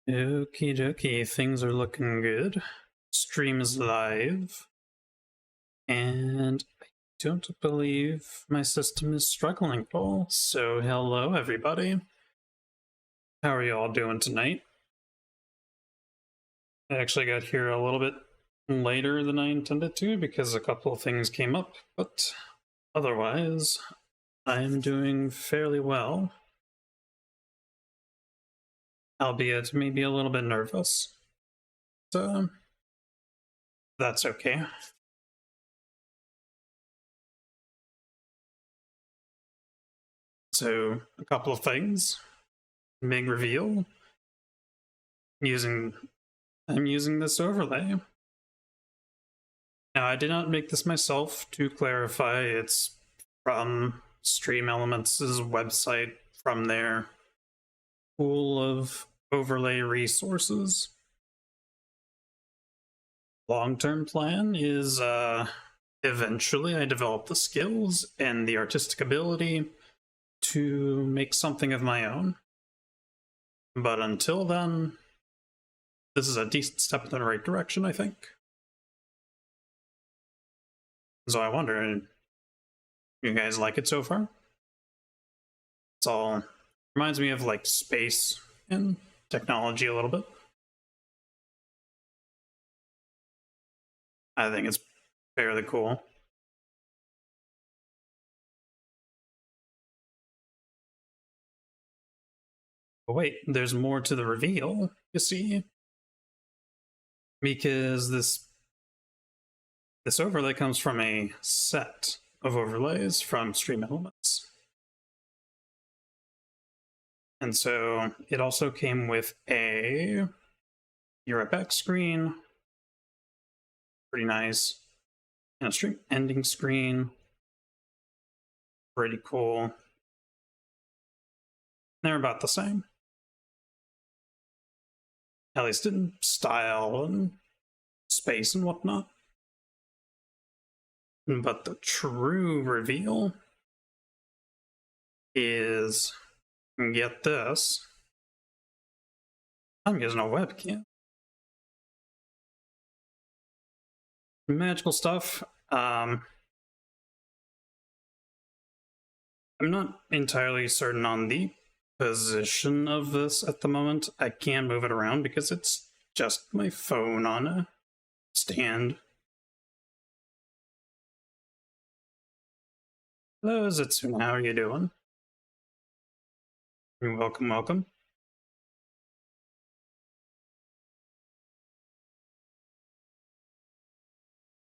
Okie dokie, things are looking good. Stream is live. And I don't believe my system is struggling at all. So hello everybody. How are you all doing tonight? I actually got here a little bit later than I intended to because a couple of things came up, but otherwise I am doing fairly well. Albeit maybe a little bit nervous. So that's okay. So a couple of things. Big reveal. I'm using this overlay. Now I did not make this myself. To clarify, it's from Stream Elements' website, from their pool of overlay resources. Long-term plan is eventually I develop the skills and the artistic ability to make something of my own. But until then, this is a decent step in the right direction, I think. So I wonder, you guys like it so far? It's all reminds me of like space and technology a little bit. I think it's fairly cool. But wait, there's more to the reveal, you see? Because this overlay comes from a set of overlays from Stream Elements. And so it also came with a Europe X screen, pretty nice, and a stream ending screen, pretty cool. They're about the same. At least in style and space and whatnot. But the true reveal is, get this, I'm using a webcam. Magical stuff. I'm not entirely certain on the position of this at the moment. I can move it around because it's just my phone on a stand. Hello, Zitsuna, how are you doing? Welcome, welcome.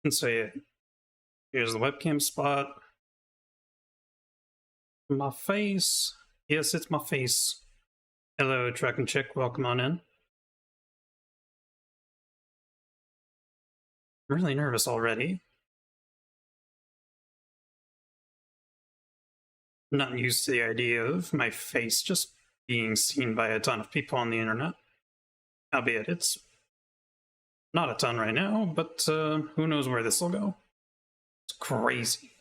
And so yeah, here's the webcam spot. My face. Yes, it's my face. Hello, Track and Chick, welcome on in. I'm really nervous already. I'm not used to the idea of my face just being seen by a ton of people on the internet. Albeit it's not a ton right now, but who knows where this will go. It's crazy.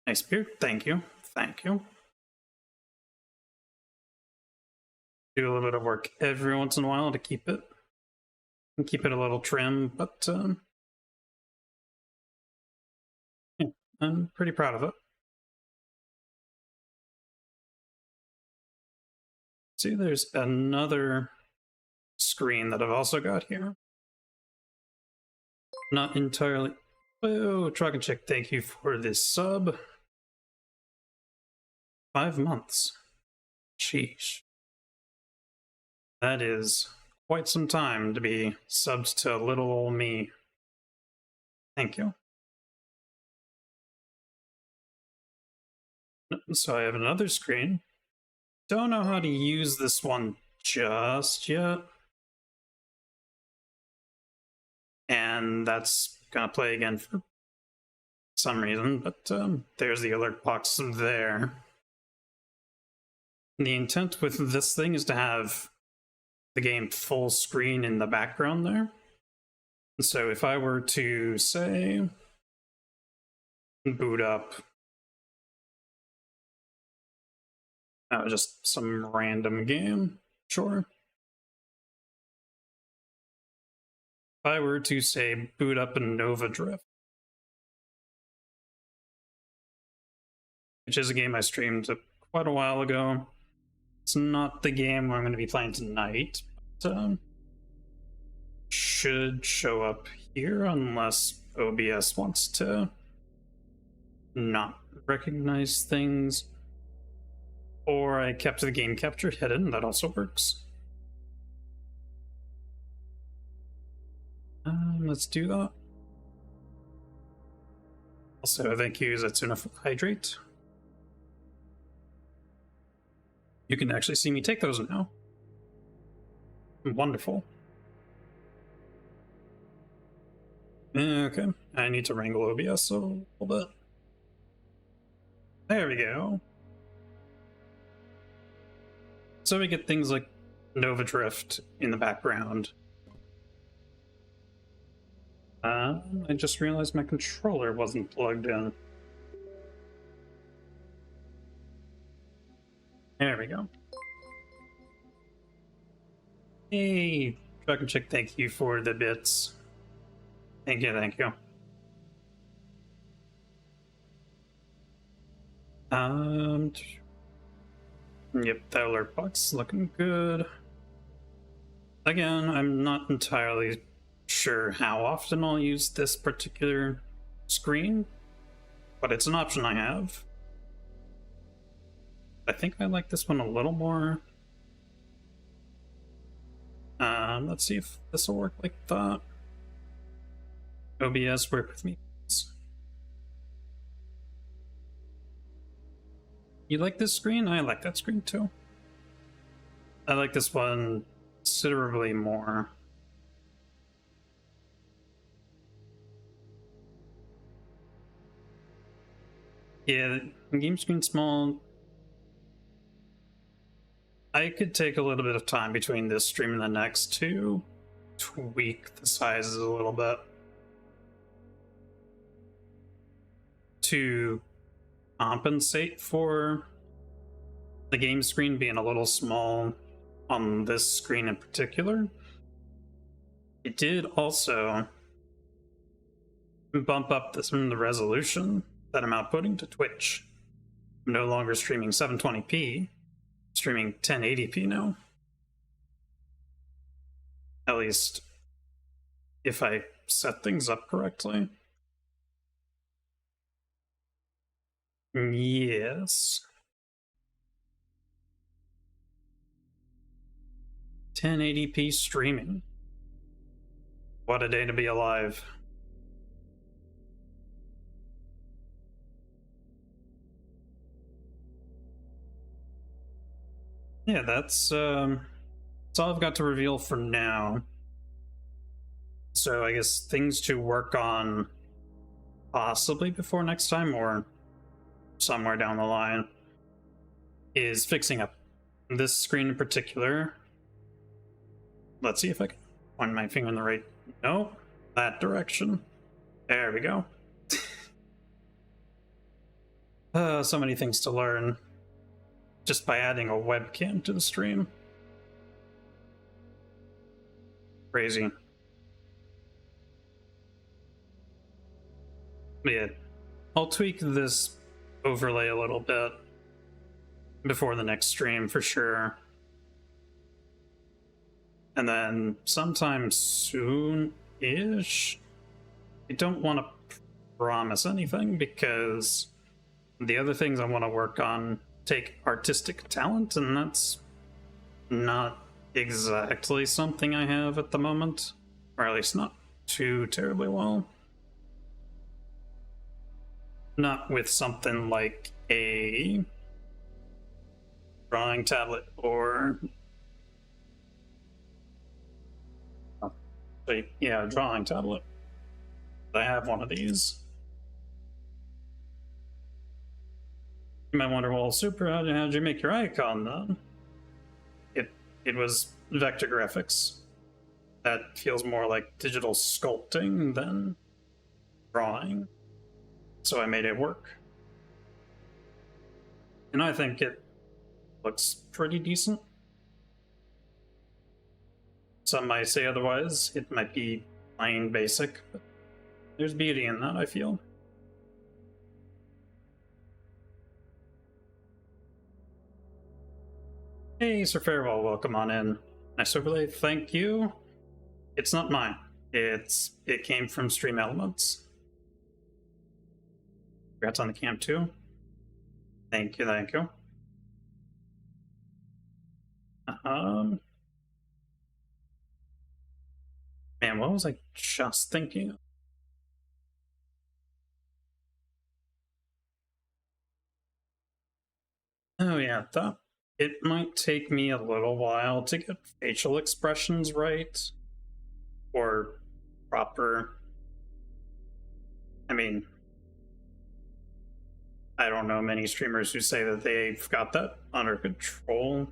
Nice beard, thank you, thank you. Do a little bit of work every once in a while to keep it a little trim, but yeah, I'm pretty proud of it. See, there's another screen that I've also got here. Not entirely. Oh, Truck and Chick, thank you for this sub. 5 months. Sheesh. That is quite some time to be subbed to little old me. Thank you. So I have another screen. Don't know how to use this one just yet. And that's gonna play again for some reason, but there's the alert box there. The intent with this thing is to have the game full screen in the background there. So if I were to say boot up just some random game, sure, I were to say boot up a Nova Drift, which is a game I streamed quite a while ago. It's not the game I'm going to be playing tonight, but should show up here unless OBS wants to not recognize things. Or I kept the game capture hidden, that also works. Let's do that. Also, thank you, Zatsuna, for Hydrate. You can actually see me take those now. Wonderful. Okay, I need to wrangle OBS a little bit. There we go. So we get things like Nova Drift in the background. I just realized my controller wasn't plugged in. There we go. Hey, Dragon Chick, thank you for the bits. Thank you, thank you. Yep, that alert box looking good. Again, I'm not entirely sure how often I'll use this particular screen, but it's an option I have. I think I like this one a little more. Let's see if this will work like that. OBS, work with me. You like this screen? I like that screen too. I like this one considerably more. Yeah, game screen small. I could take a little bit of time between this stream and the next to tweak the sizes a little bit. To compensate for the game screen being a little small on this screen in particular. It did also bump up the resolution that I'm outputting to Twitch. I'm no longer streaming 720p, streaming 1080p now. At least if I set things up correctly. Yes. 1080p streaming. What a day to be alive. Yeah, that's all I've got to reveal for now. So I guess things to work on possibly before next time or somewhere down the line is fixing up this screen in particular. Let's see if I can point my finger in the right... No, that direction. There we go. So many things to learn just by adding a webcam to the stream. Crazy. But yeah, I'll tweak this overlay a little bit before the next stream for sure. And then sometime soon-ish, I don't want to promise anything because the other things I want to work on take artistic talent, and that's not exactly something I have at the moment, or at least not too terribly well. Not with something like a drawing tablet or... yeah, a drawing tablet. I have one of these. You might wonder, well, Super, how did you make your icon then? It was vector graphics. That feels more like digital sculpting than drawing. So I made it work. And I think it looks pretty decent. Some might say otherwise. It might be plain basic, but there's beauty in that, I feel. Hey, Sir Farewell, welcome on in. Nice overlay, thank you. It's not mine. It came from Stream Elements. Congrats on the cam too. Thank you, thank you. Man, what was I just thinking? Oh yeah, that it might take me a little while to get facial expressions right, or proper. I mean, I don't know many streamers who say that they've got that under control.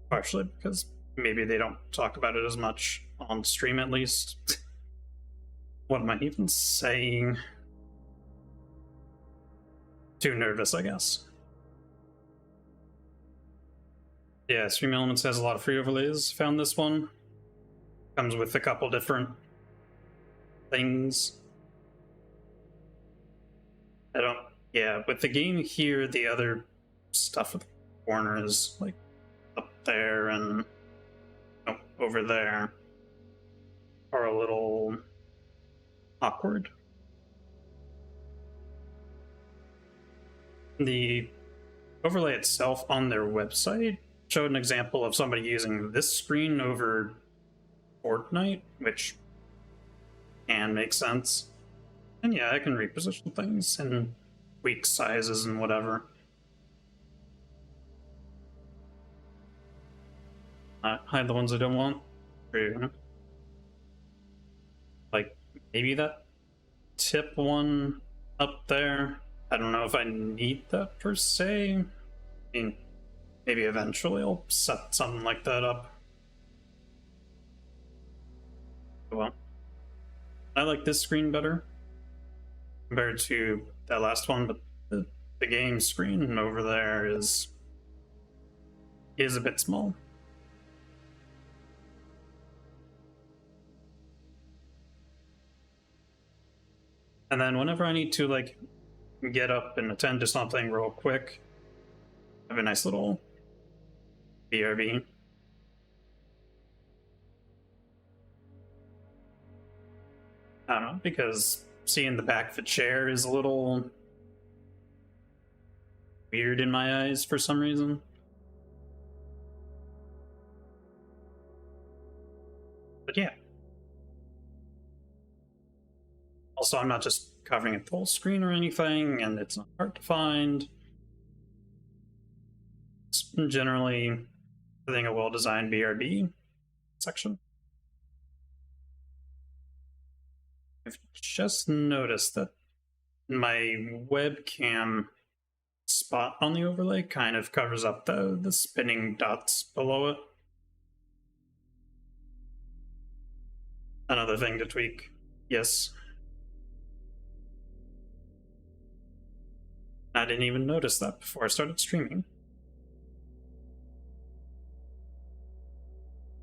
Partially because maybe they don't talk about it as much on stream, at least. What am I even saying? Too nervous, I guess. Yeah, Stream Elements has a lot of free overlays. Found this one. Comes with a couple different things. Yeah, with the game here, the other stuff at the corners, like up there and over there, are a little awkward. The overlay itself on their website showed an example of somebody using this screen over Fortnite, which can make sense. And yeah, I can reposition things and tweak sizes and whatever. Hide the ones I don't want. Like, maybe that tip one up there. I don't know if I need that per se. I mean, maybe eventually I'll set something like that up. Well, I like this screen better compared to that last one, but the game screen over there is a bit small. And then whenever I need to like get up and attend to something real quick, I have a nice little BRB. I don't know, because seeing the back of a chair is a little weird in my eyes for some reason. But yeah. Also, I'm not just covering it full screen or anything, and it's not hard to find. It's generally, I think, a well-designed BRB section. I've just noticed that my webcam spot on the overlay kind of covers up the spinning dots below it. Another thing to tweak, yes. I didn't even notice that before I started streaming.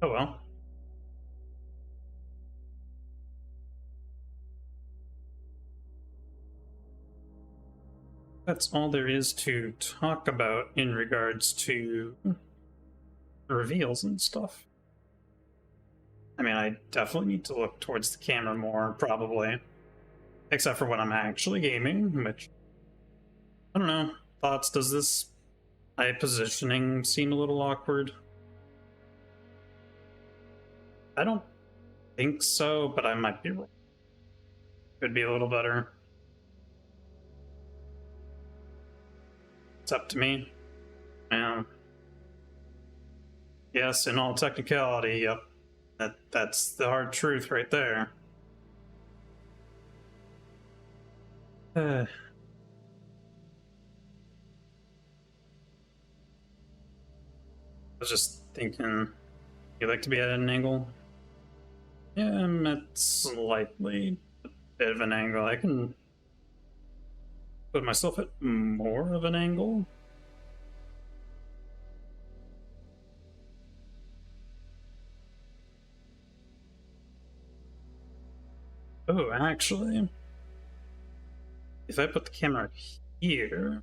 Oh well. That's all there is to talk about in regards to reveals and stuff. I mean, I definitely need to look towards the camera more, probably. Except for when I'm actually gaming, which... I don't know. Thoughts? Does this eye positioning seem a little awkward? I don't think so, but I might be wrong. Could be a little better. It's up to me. Yes, in all technicality, yep. That's the hard truth right there. I was just thinking, you like to be at an angle? Yeah, I'm at slightly a bit of an angle. I can put myself at more of an angle. Oh, actually, if I put the camera here,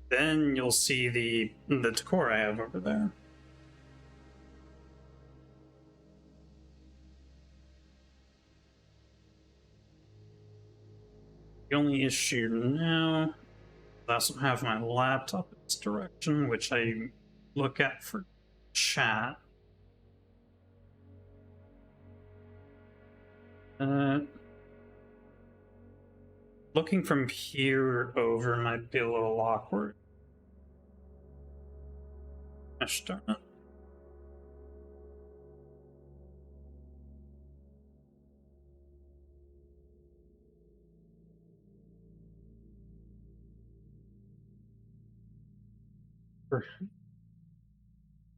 then you'll see the decor I have over there. The only issue now, I also have my laptop in this direction, which I look at for chat. Looking from here over might be a little awkward. Gosh darn it.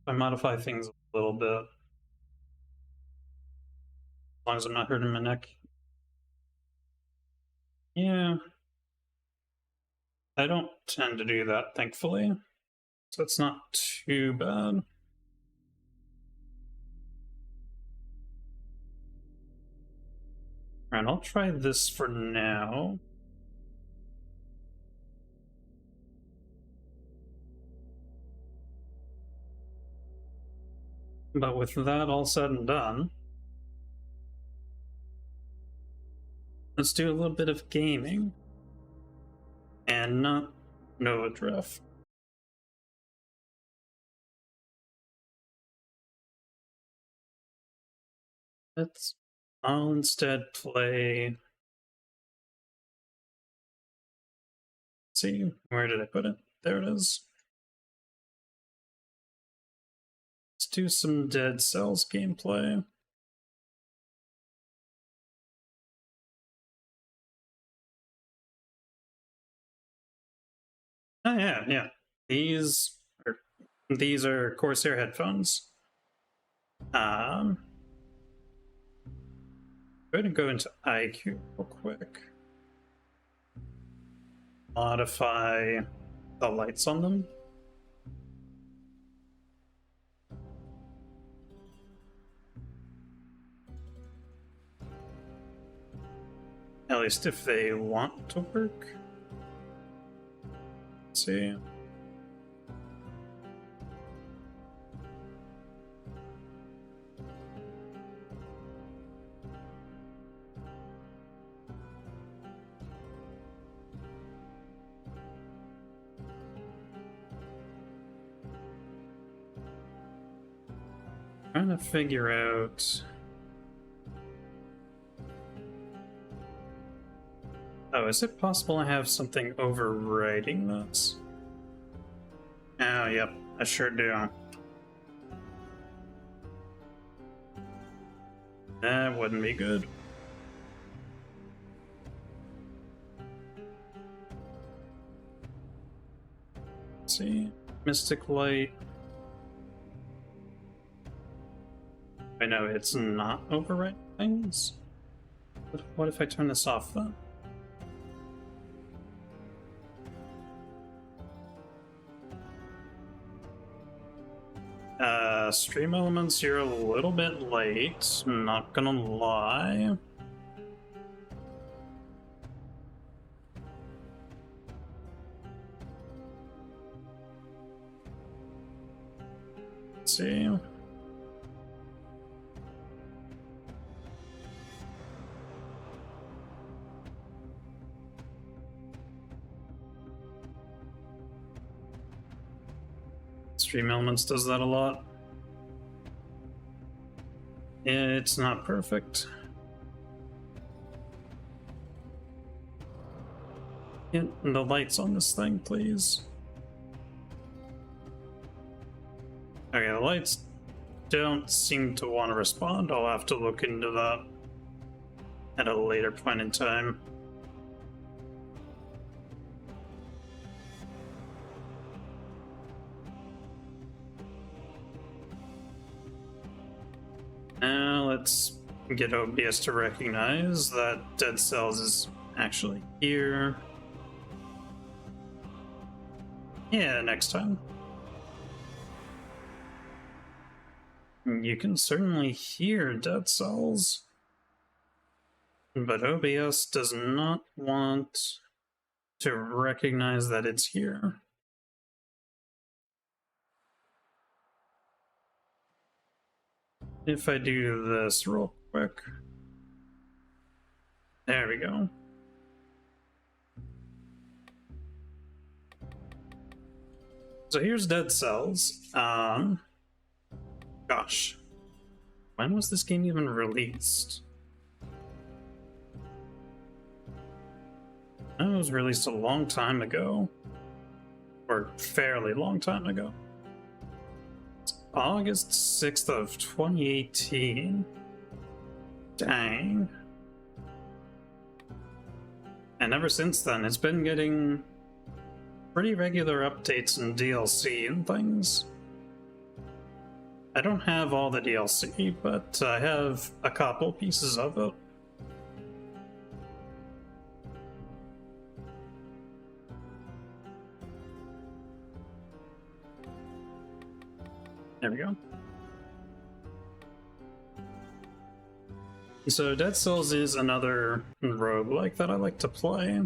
I modify things a little bit, as long as I'm not hurting my neck. Yeah, I don't tend to do that, thankfully, so it's not too bad. Alright, I'll try this for now. But with that all said and done, let's do a little bit of gaming. And not Nova Drift. I'll instead play... Let's see, where did I put it? There it is. Let's do some Dead Cells gameplay. Oh yeah. These are Corsair headphones. Go ahead and go into iCUE real quick. Modify the lights on them. At least if they want to work. Let's see. Trying to figure out... Oh, is it possible I have something overriding this? Oh, yep, I sure do. That wouldn't be good. Let's see, Mystic Light. I know it's not overriding things. But what if I turn this off then? Stream elements, you're a little bit late, not gonna lie. Let's see. Stream elements does that a lot. It's not perfect. Get the lights on this thing, please. Okay, the lights don't seem to want to respond. I'll have to look into that at a later point in time. Now let's get OBS to recognize that Dead Cells is actually here. Yeah, next time. You can certainly hear dead cells, but OBS does not want to recognize that it's here. If I do this real quick. There we go. So here's dead cells. Gosh. When was this game even released? It was released a long time ago. Or fairly long time ago. It's August 6th of 2018. Dang. And ever since then, it's been getting pretty regular updates and DLC and things. I don't have all the DLC, but I have a couple pieces of it. There we go. So Dead Cells is another roguelike that I like to play.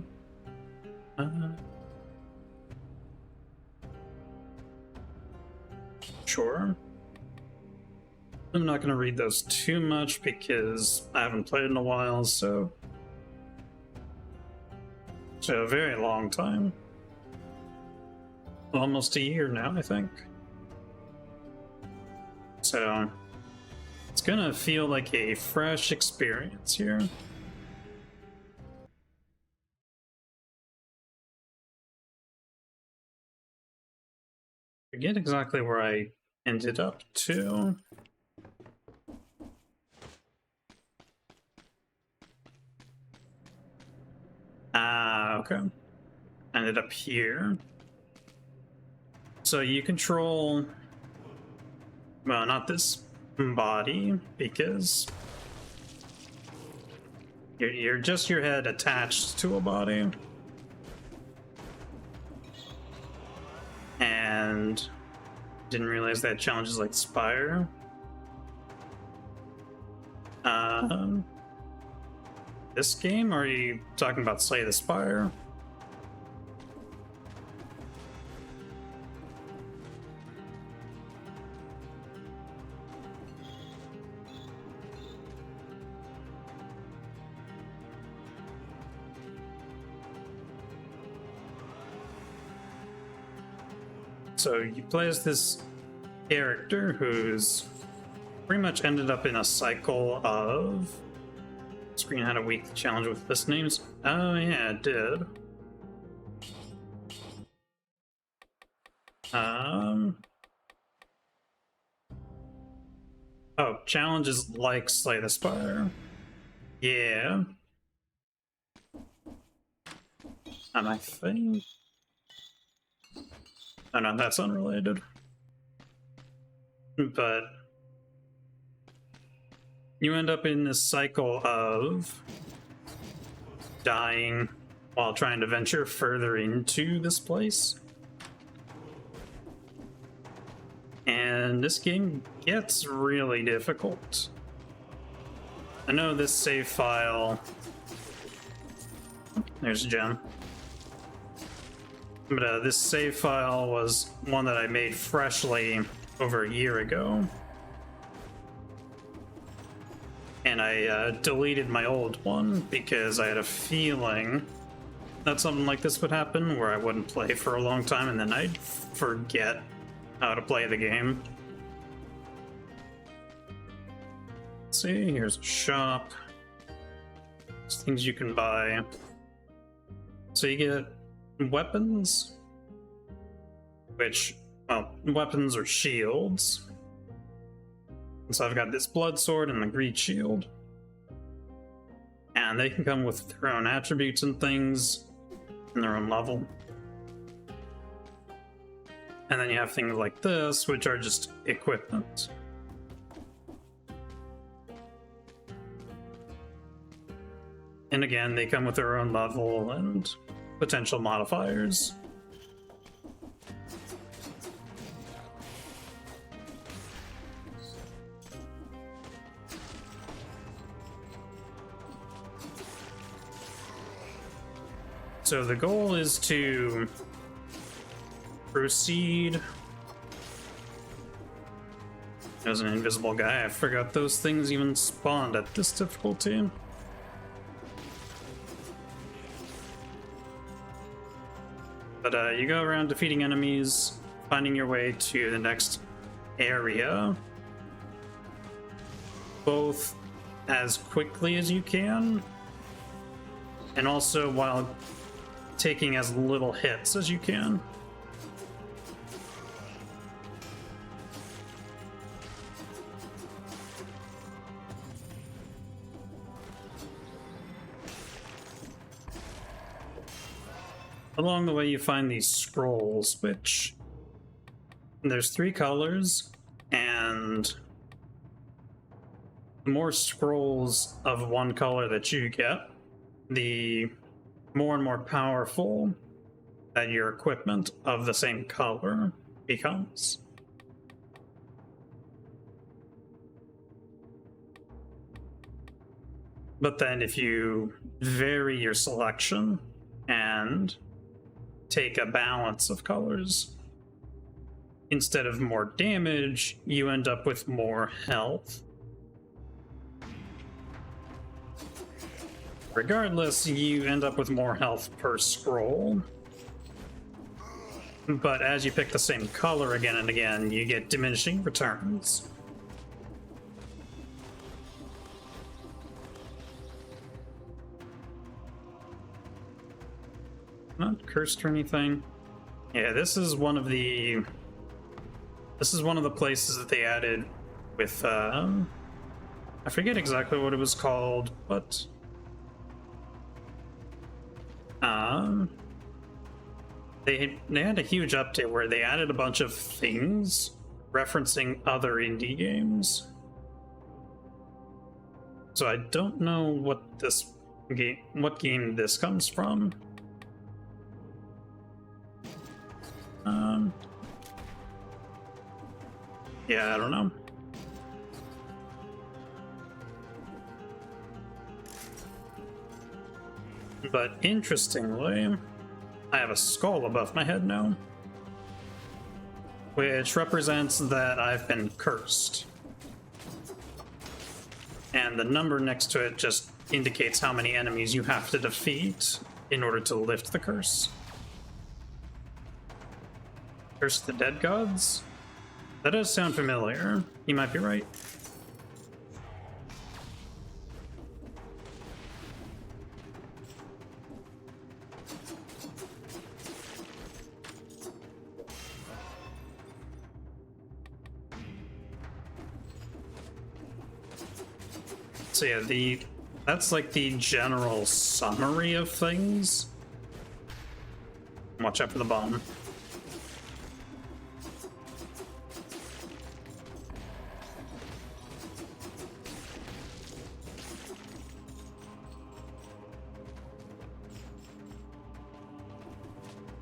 Sure. I'm not going to read those too much because I haven't played in a while, so it's a very long time. Almost a year now, I think. So it's gonna feel like a fresh experience here. Forget exactly where I ended up to. Okay. Ended up here. So you control, well, not this body, because you're just your head attached to a body. And didn't realize that challenges like Spire. This game, or are you talking about Slay the Spire? So you play as this character who's pretty much ended up in a cycle of... Screen had a week challenge with list names. Oh yeah, it did. Oh, challenges like Slay the Spire. Yeah. And I think... Oh no, that's unrelated. But you end up in this cycle of dying while trying to venture further into this place. And this game gets really difficult. I know this save file... There's a gem. But this save file was one that I made freshly over a year ago. And I deleted my old one because I had a feeling that something like this would happen, where I wouldn't play for a long time and then I'd forget how to play the game. Let's see, here's a shop. There's things you can buy. So you get weapons, which, well, weapons are shields. So I've got this blood sword and the greed shield. And they can come with their own attributes and things and their own level. And then you have things like this, which are just equipment. And again, they come with their own level and potential modifiers. So the goal is to proceed. There's an invisible guy. I forgot those things even spawned at this difficulty. But you go around defeating enemies, finding your way to the next area, both as quickly as you can, and also while taking as little hits as you can. Along the way, you find these scrolls, which there's 3 colors, and the more scrolls of one color that you get, the more and more powerful that your equipment of the same color becomes. But then if you vary your selection and take a balance of colors, instead of more damage, you end up with more health. Regardless, you end up with more health per scroll. But as you pick the same color again and again, you get diminishing returns. Not cursed or anything. Yeah, this is one of the places that they added with I forget exactly what it was called, but they had a huge update where they added a bunch of things referencing other indie games. So I don't know what game this comes from. Yeah, I don't know. But interestingly, I have a skull above my head now, which represents that I've been cursed. And the number next to it just indicates how many enemies you have to defeat in order to lift the curse. Curse the dead gods? That does sound familiar. You might be right. So yeah, that's like the general summary of things. Watch out for the bomb.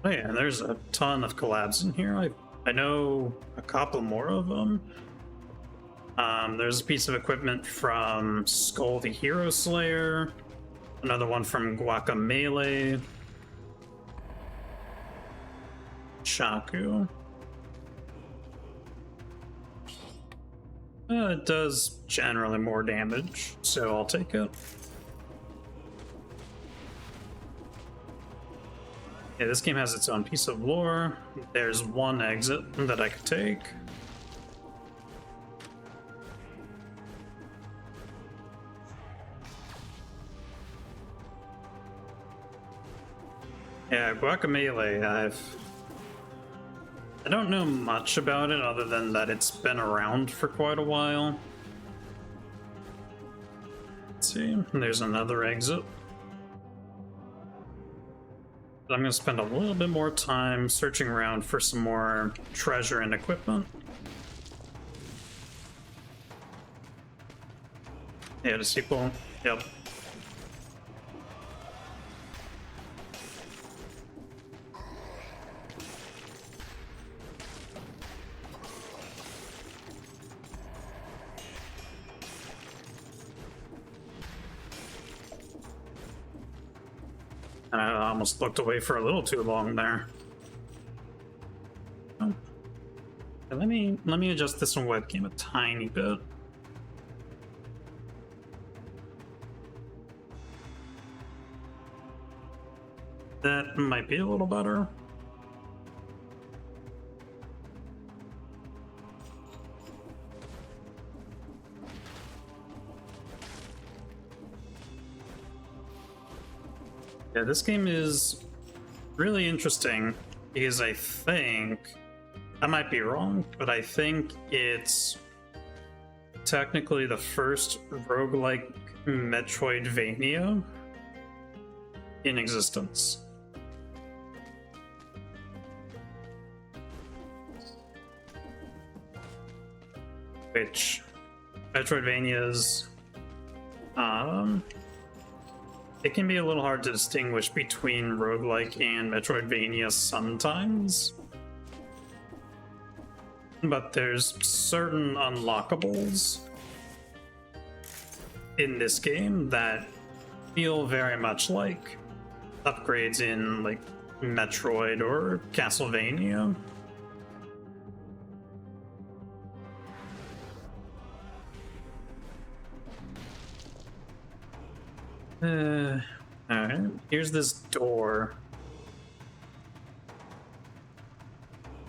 Oh yeah, there's a ton of collabs in here. I know a couple more of them. There's a piece of equipment from Skull the Hero Slayer, another one from Guacamelee, Shaku. It does generally more damage, so I'll take it. Yeah, this game has its own piece of lore. There's one exit that I could take. Yeah, Guacamelee, I don't know much about it other than that it's been around for quite a while. Let's see, there's another exit. I'm going to spend a little bit more time searching around for some more treasure and equipment. Yeah, the sequel. Yep. And I almost looked away for a little too long there. Oh. Let me adjust this webcam a tiny bit. That might be a little better. Yeah, this game is really interesting because I think, I might be wrong, but I think it's technically the first roguelike Metroidvania in existence. Which Metroidvanias, it can be a little hard to distinguish between roguelike and Metroidvania sometimes. But there's certain unlockables in this game that feel very much like upgrades in like Metroid or Castlevania. Alright, here's this door.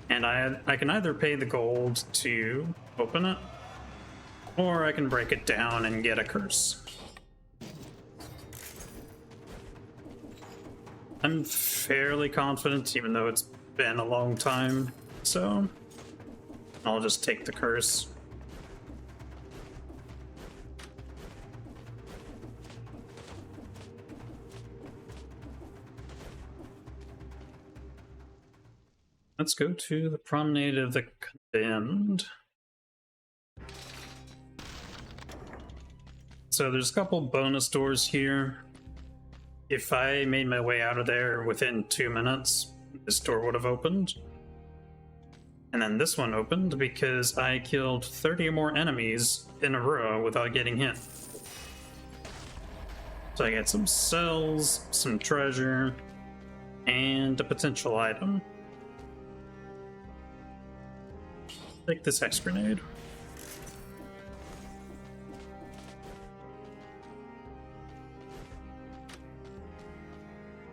And I can either pay the gold to open it, or I can break it down and get a curse. I'm fairly confident, even though it's been a long time, so I'll just take the curse. Let's go to the Promenade of the Condemned. So there's a couple bonus doors here. If I made my way out of there within 2 minutes, this door would have opened. And then this one opened because I killed 30 or more enemies in a row without getting hit. So I get some cells, some treasure, and a potential item. Take this X grenade.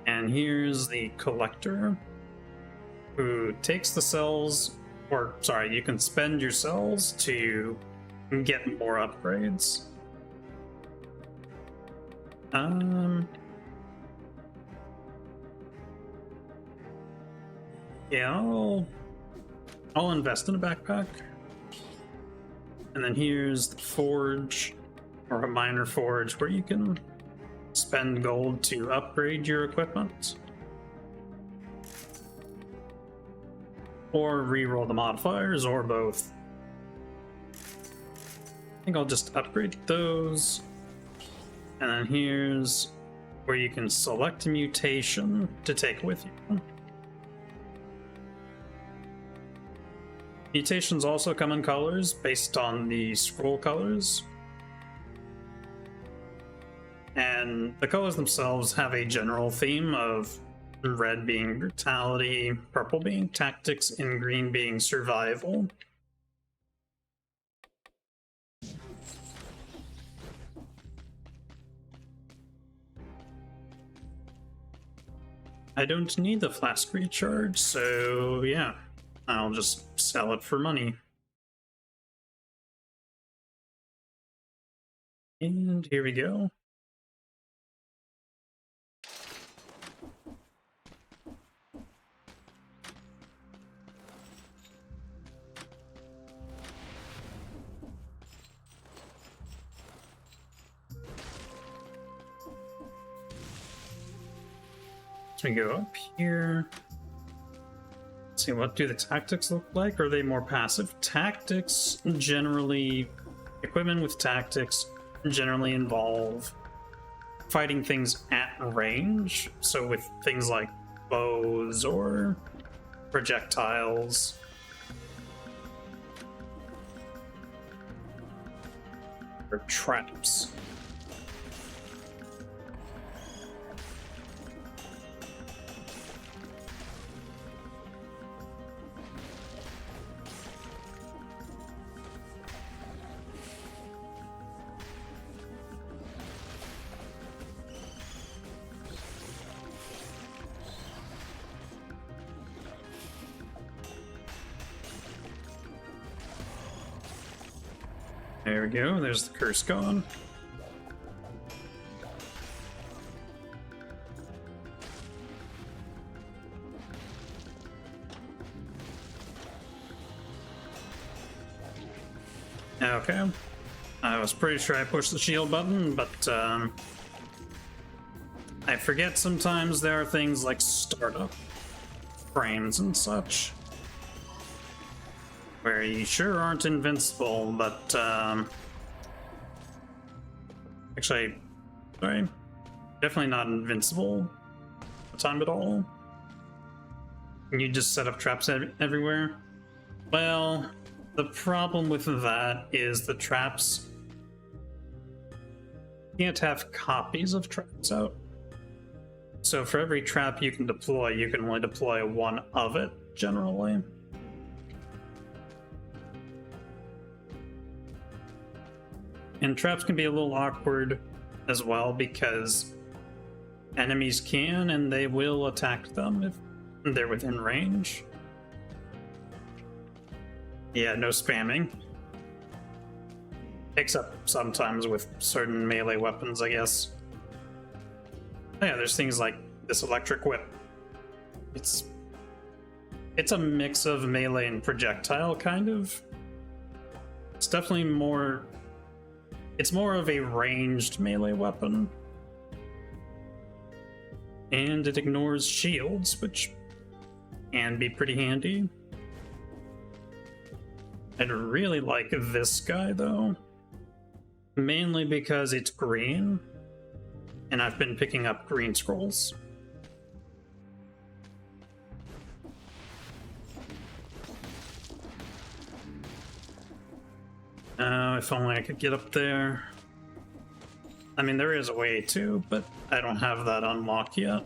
And here's the collector, who takes the cells, or sorry, you can spend your cells to get more upgrades. Yeah, I'll invest in a backpack. And then here's the forge, or a minor forge, where you can spend gold to upgrade your equipment. Or reroll the modifiers, or both. I think I'll just upgrade those. And then here's where you can select a mutation to take with you. Mutations also come in colors based on the scroll colors. And the colors themselves have a general theme of red being brutality, purple being tactics, and green being survival. I don't need the flask recharge, so yeah, I'll just sell it for money. And here we go. So we go up here. Let's see, what do the tactics look like? Are they more passive? Tactics generally, equipment with tactics generally involve fighting things at range. So with things like bows or projectiles. Or traps. There we go, there's the curse gone. Okay. I was pretty sure I pushed the shield button, but I forget sometimes there are things like startup frames and such where you sure aren't invincible, but actually, sorry, definitely not invincible the time at all. You just set up traps everywhere. Well, the problem with that is the traps can't have copies of traps out. So for every trap you can deploy, you can only deploy one of it, generally. And traps can be a little awkward as well because enemies can and they will attack them if they're within range. Yeah, no spamming. Except sometimes with certain melee weapons, I guess. Oh yeah, there's things like this electric whip. It's a mix of melee and projectile, kind of. It's definitely more... It's more of a ranged melee weapon. And it ignores shields, which can be pretty handy. I'd really like this guy, though. Mainly because it's green, and I've been picking up green scrolls. If only I could get up there. I mean, there is a way to, but I don't have that unlocked yet.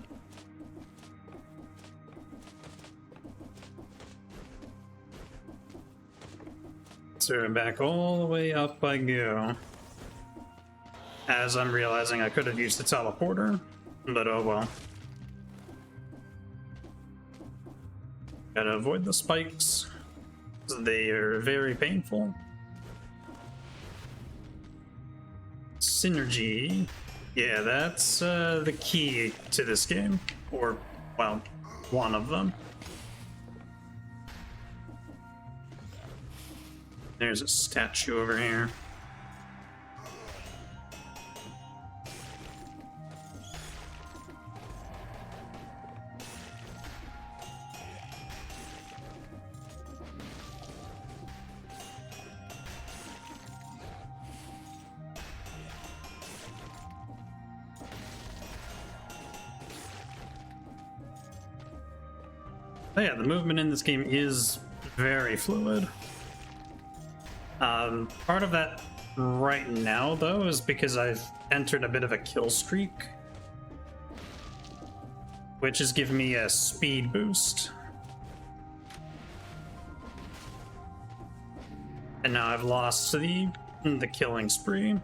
So back all the way up I go. As I'm realizing I could have used the teleporter, but oh well. Gotta avoid the spikes. They are very painful. Synergy. Yeah, that's the key to this game. Or, well, one of them. There's a statue over here. But yeah, the movement in this game is very fluid. Part of that right now, though, is because I've entered a bit of a kill streak, which has given me a speed boost. And now I've lost the killing spree.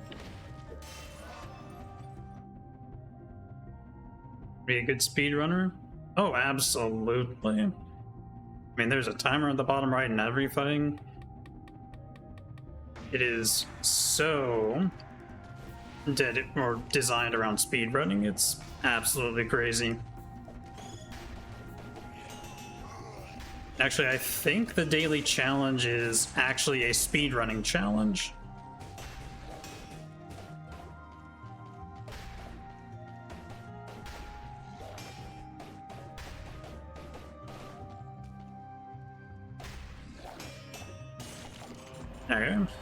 Be a good speedrunner? Oh, absolutely. I mean, there's a timer at the bottom right and everything. It is so designed around speedrunning. It's absolutely crazy. Actually, I think the daily challenge is actually a speedrunning challenge.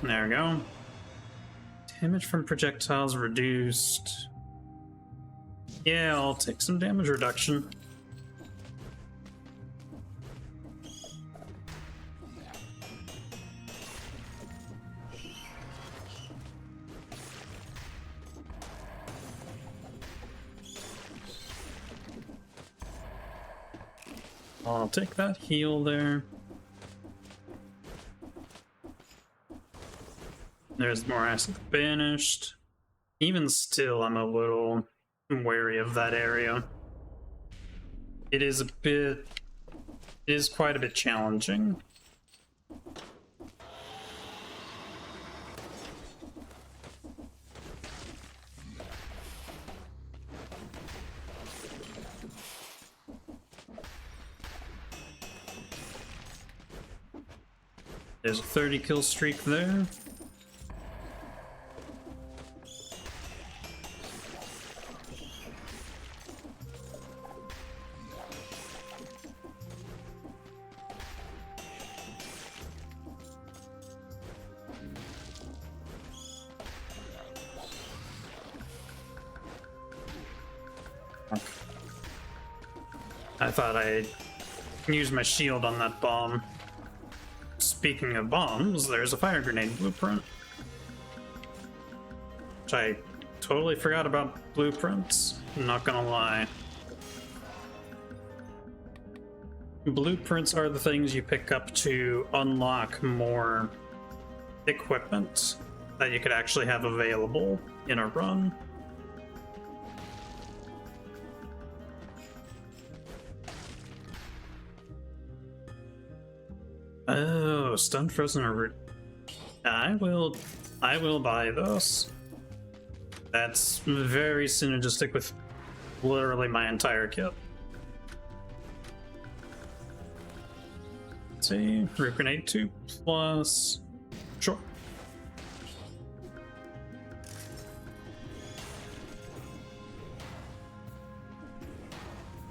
There we go. Damage from projectiles reduced. Yeah, I'll take some damage reduction. I'll take that heal there. There's more acid banished. Even still, I'm a little wary of that area. It is quite a bit challenging. There's a 30 kill streak there. I thought I'd use my shield on that bomb. Speaking of bombs, there's a fire grenade blueprint. Which I totally forgot about blueprints, I'm not gonna lie. Blueprints are the things you pick up to unlock more equipment that you could actually have available in a run. Oh, stun frozen or root. I will buy those. That's very synergistic with literally my entire kit. Let's see, root grenade 2 plus. Sure.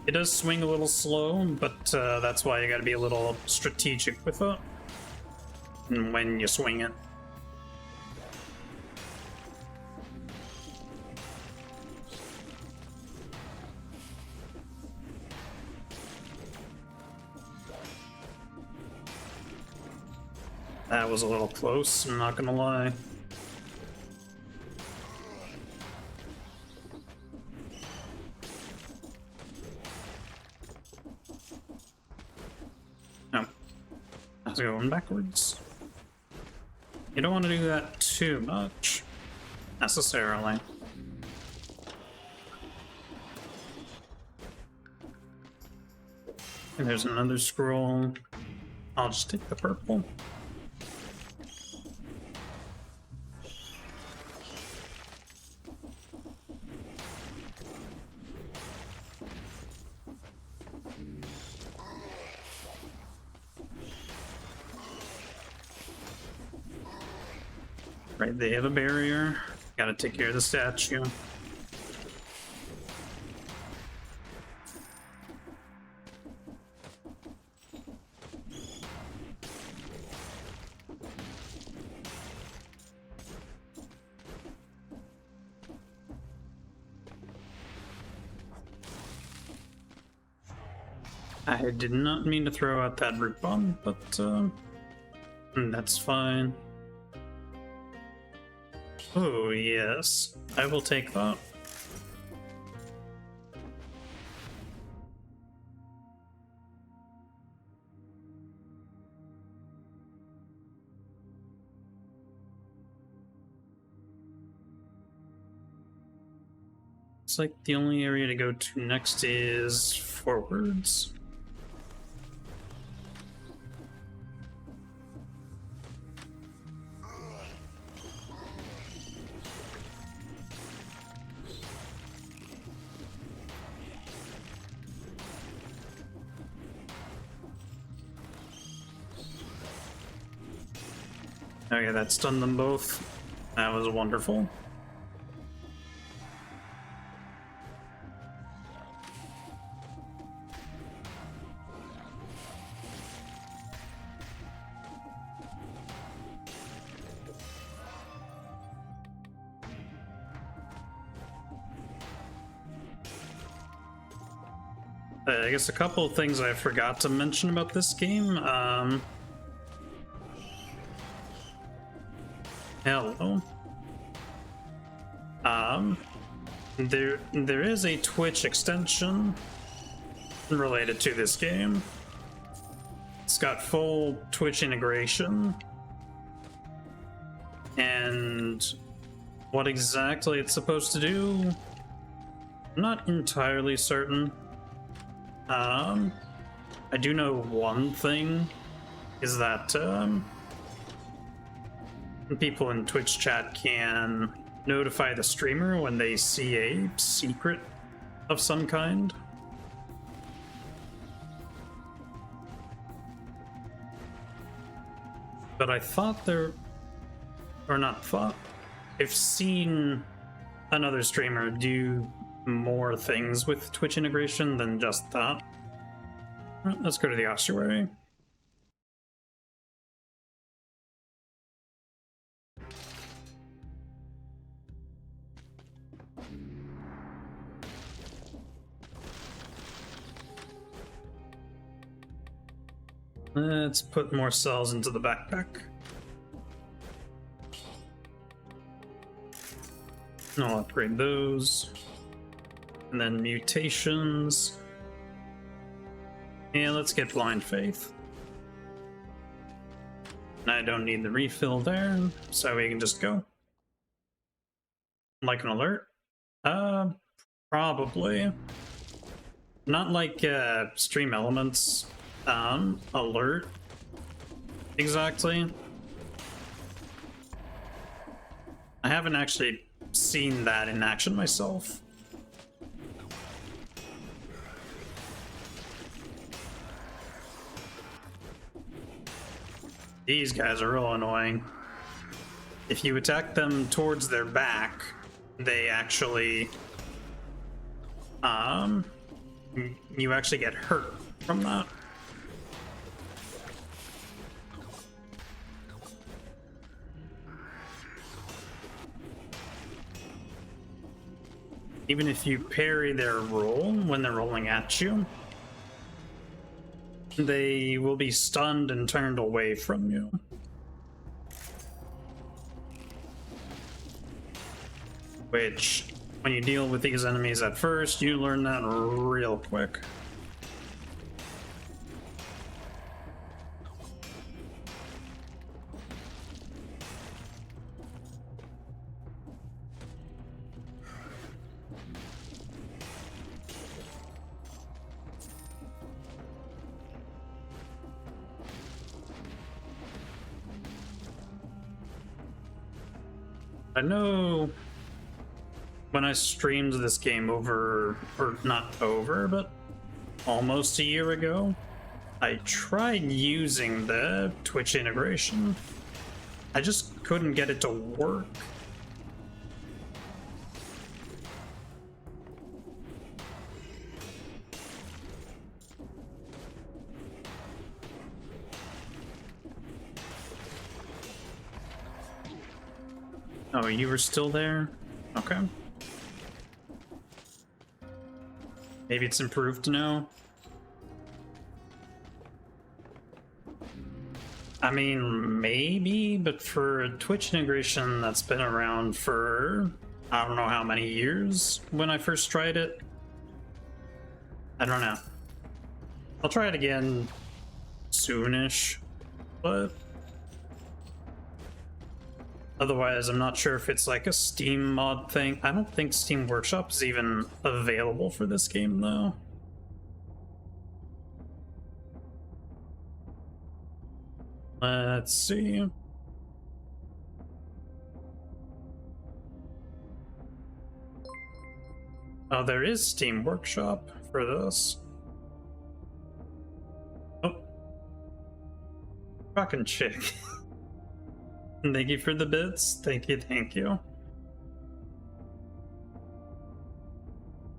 It does swing a little slow, but that's why you gotta be a little strategic with it and when you swing it. That was a little close, I'm not gonna lie. Going backwards. You don't want to do that too much, necessarily. And there's another scroll. I'll just take the purple. Right, they have a barrier. Gotta take care of the statue. I did not mean to throw out that root bomb, but that's fine. Oh, yes. I will take that. It's like the only area to go to next is forwards. Okay, that stunned them both. That was wonderful. I guess a couple of things I forgot to mention about this game. Hello. There is a Twitch extension related to this game. It's got full Twitch integration. And what exactly it's supposed to do, I'm not entirely certain. I do know one thing is that people in Twitch chat can notify the streamer when they see a secret of some kind. But I thought there, or not thought, I've seen another streamer do more things with Twitch integration than just that. Let's go to the ossuary. Let's put more cells into the backpack. I'll upgrade those. And then mutations. And let's get blind faith. And I don't need the refill there, so we can just go. Like an alert? Probably. Not like Stream Elements alert exactly. I haven't actually seen that in action myself. These guys are real annoying. If you attack them towards their back, they actually you actually get hurt from that. Even if you parry their roll when they're rolling at you, they will be stunned and turned away from you. Which, when you deal with these enemies at first, you learn that real quick. I know when I streamed this game over, or not over, but almost a year ago, I tried using the Twitch integration. I just couldn't get it to work. Oh, you were still there? Okay. Maybe it's improved now. I mean, maybe, but for a Twitch integration that's been around for I don't know how many years when I first tried it. I don't know. I'll try it again soonish, but otherwise, I'm not sure if it's like a Steam mod thing. I don't think Steam Workshop is even available for this game, though. Let's see. Oh, there is Steam Workshop for this. Oh. Fucking chick. Thank you for the bits. Thank you, thank you.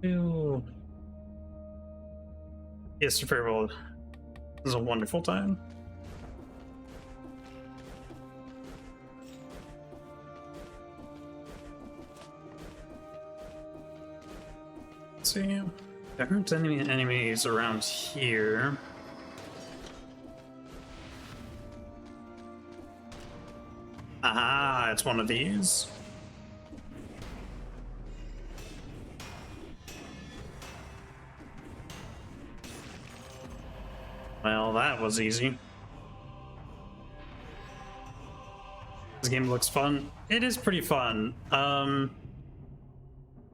Ew. Yes, farewell. This is a wonderful time. Let's see. There aren't any enemies around here. Ah, it's one of these. Well, that was easy. This game looks fun. It is pretty fun.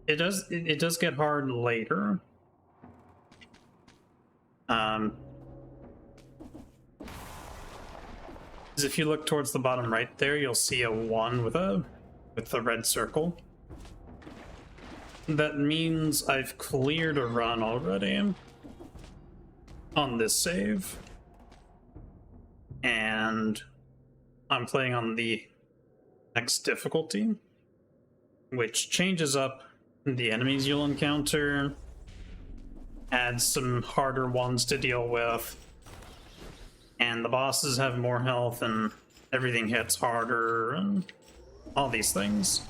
It does get hard later. Because if you look towards the bottom right there, you'll see a 1 with the red circle. That means I've cleared a run already on this save. And I'm playing on the X difficulty, which changes up the enemies you'll encounter, adds some harder ones to deal with, and the bosses have more health and everything hits harder and all these things.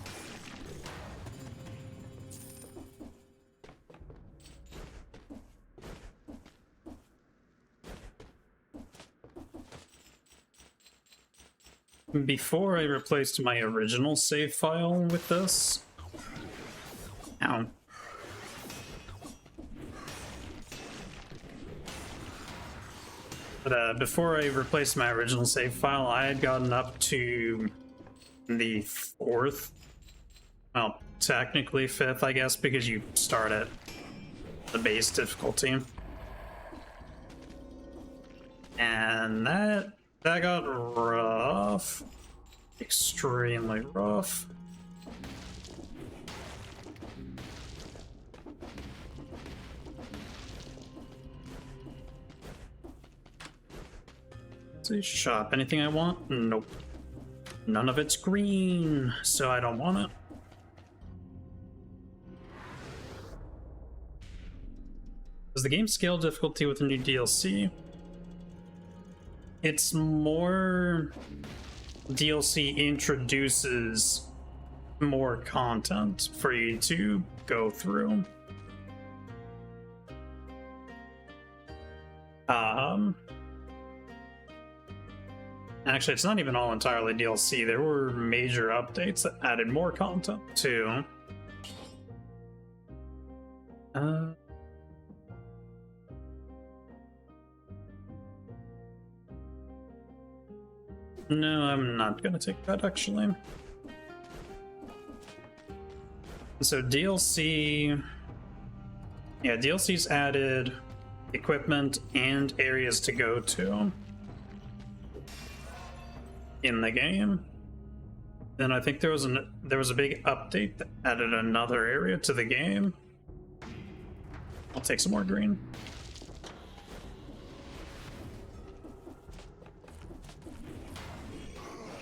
Before I replaced my original save file with this... Ow. But before I replaced my original save file, I had gotten up to the 4th, well, technically 5th, I guess, because you start at the base difficulty. And that got rough. Extremely rough. Let's see, shop. Anything I want? Nope. None of it's green, so I don't want it. Does the game scale difficulty with the new DLC? It's more... DLC introduces more content for you to go through. Actually, it's not even all entirely DLC. There were major updates that added more content too. No, I'm not gonna take that actually. So DLC... Yeah, DLC's added equipment and areas to go to in the game. Then I think there was a big update that added another area to the game. I'll take some more green.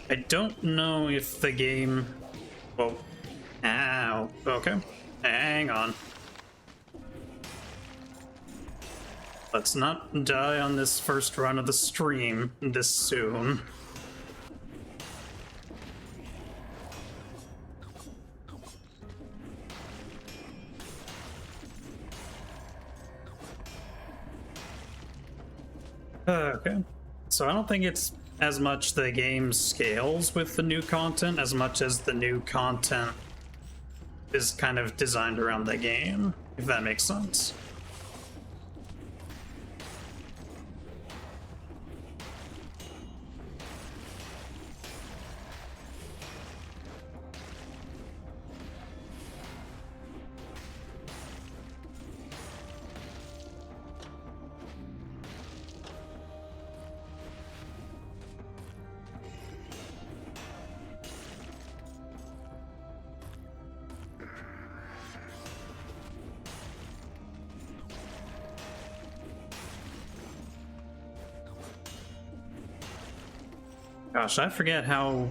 I don't know if the game... Well, ow. Okay, hang on. Let's not die on this first run of the stream this soon. Okay, so I don't think it's as much the game scales with the new content as much as the new content is kind of designed around the game, if that makes sense. Gosh, I forget how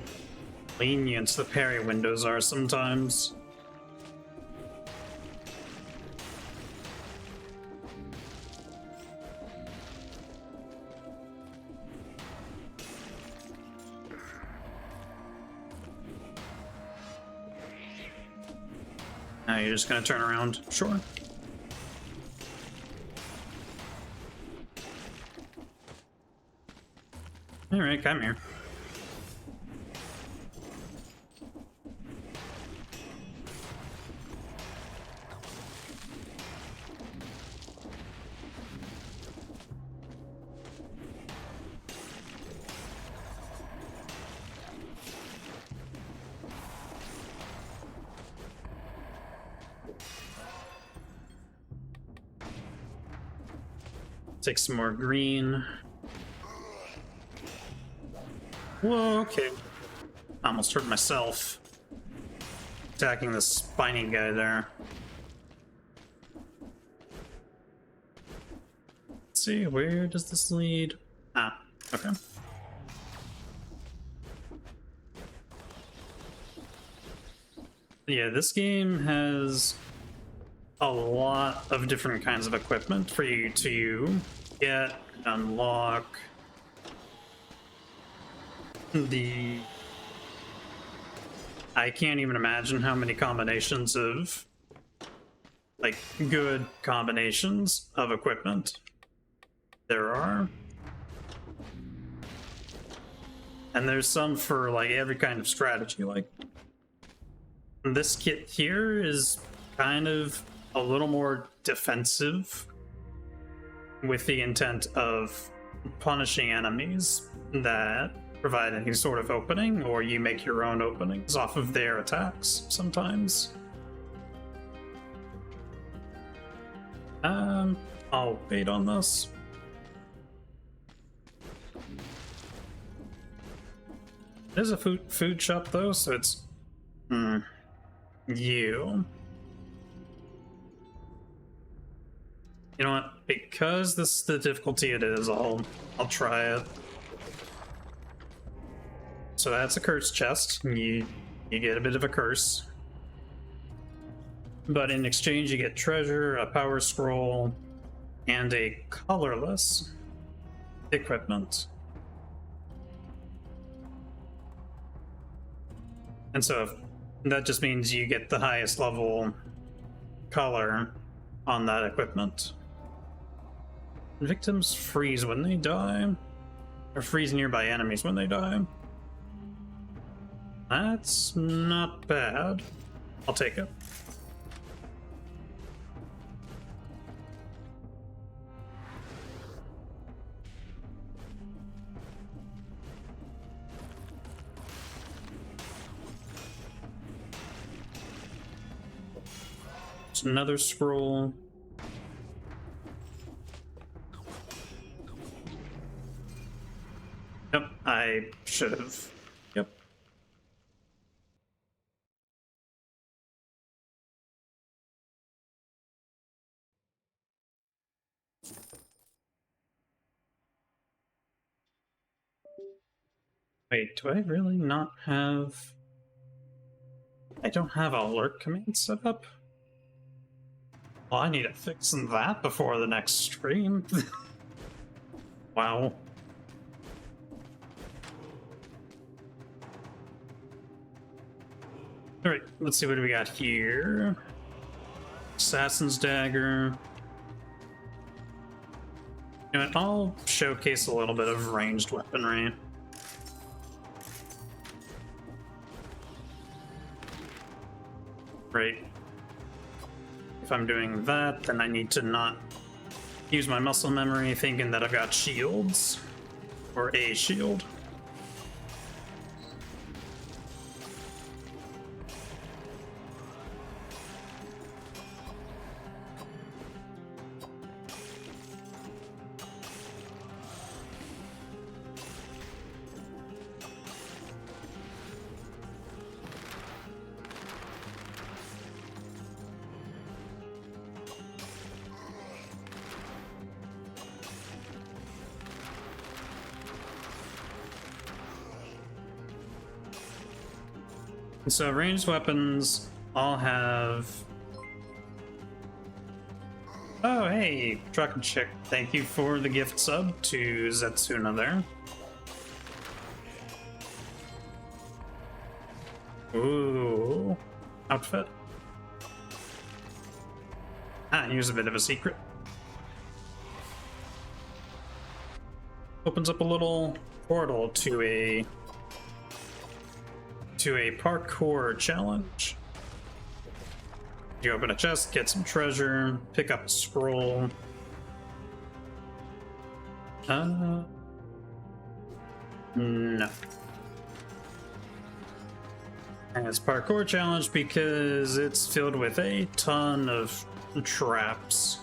lenient the parry windows are sometimes. Now you're just gonna turn around? Sure. Alright, come here. Take some more green. Whoa, okay. Almost hurt myself. Attacking the spiny guy there. Let's see, where does this lead? Ah, okay. Yeah, this game has a lot of different kinds of equipment for you to get, unlock. I can't even imagine how many combinations of, like, good combinations of equipment there are. And there's some for, like, every kind of strategy. Like, this kit here is kind of a little more defensive with the intent of punishing enemies that provide any sort of opening, or you make your own openings off of their attacks sometimes. I'll wait on this. There's a food shop though, so it's you. You know what? Because this is the difficulty it is, I'll try it. So that's a curse chest. You get a bit of a curse. But in exchange you get treasure, a power scroll, and a colorless equipment. And so that just means you get the highest level color on that equipment. Victims freeze when they die, or freeze nearby enemies when they die. That's not bad. I'll take it. It's another scroll. Yep, I should have. Yep. Wait, do I really not have... I don't have alert command set up? Well, I need to fix that before the next stream. Wow. Alright, let's see what we got here. Assassin's Dagger. You know what, I'll showcase a little bit of ranged weaponry. Right. If I'm doing that, then I need to not use my muscle memory thinking that I've got shields. Or a shield. So ranged weapons all have... Oh, hey, Truck and Chick. Thank you for the gift sub to Zetsuna there. Ooh, outfit. Ah, here's a bit of a secret. Opens up a little portal to a parkour challenge. You open a chest, get some treasure, pick up a scroll. No. And it's parkour challenge because it's filled with a ton of traps.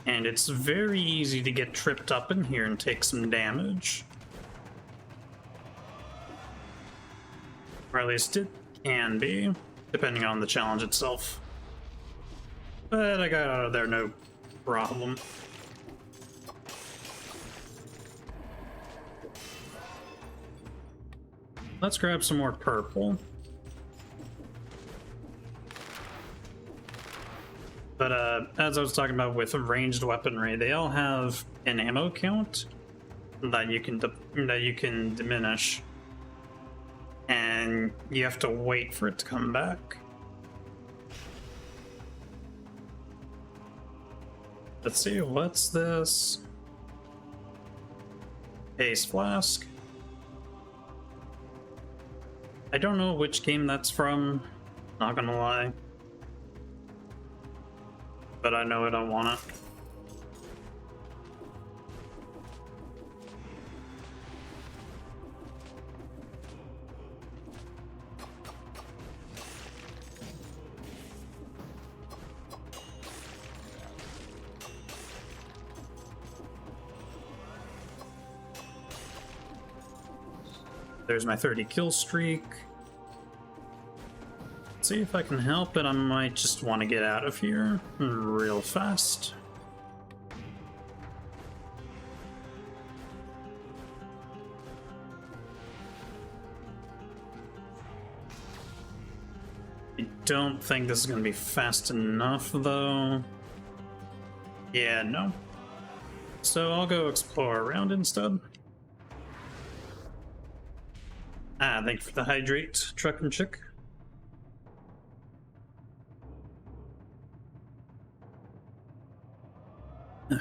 And it's very easy to get tripped up in here and take some damage. Or at least it can be, depending on the challenge itself. But I got out of there no problem. Let's grab some more purple. But as I was talking about with ranged weaponry, they all have an ammo count that you can diminish, and you have to wait for it to come back. Let's see, what's this? Ace Flask. I don't know which game that's from, not gonna lie. But I know I don't want it. There's my 30 kill streak. See if I can help it. I might just want to get out of here real fast. I don't think this is going to be fast enough, though. Yeah, no. So I'll go explore around instead. Ah, thank you for the hydrate, truck and chick. So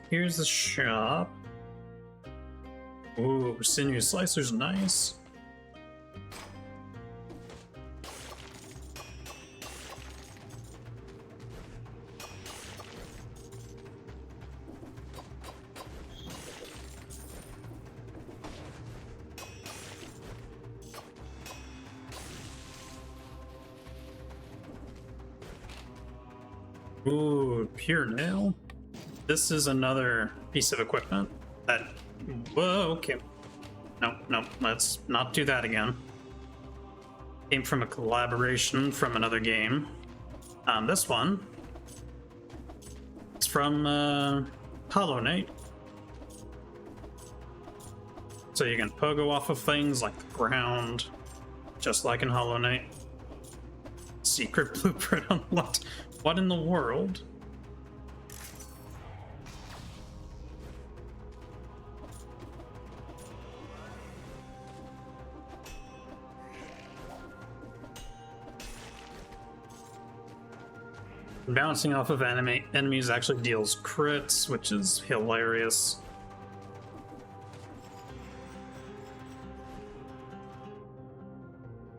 here's the shop. Ooh, sinew slicer's nice. Ooh, pure nail. This is another piece of equipment that... Whoa, okay. No, let's not do that again. Came from a collaboration from another game. This one, it's from Hollow Knight. So you can pogo off of things like the ground, just like in Hollow Knight. Secret blueprint unlocked. What in the world? Bouncing off of enemies actually deals crits, which is hilarious.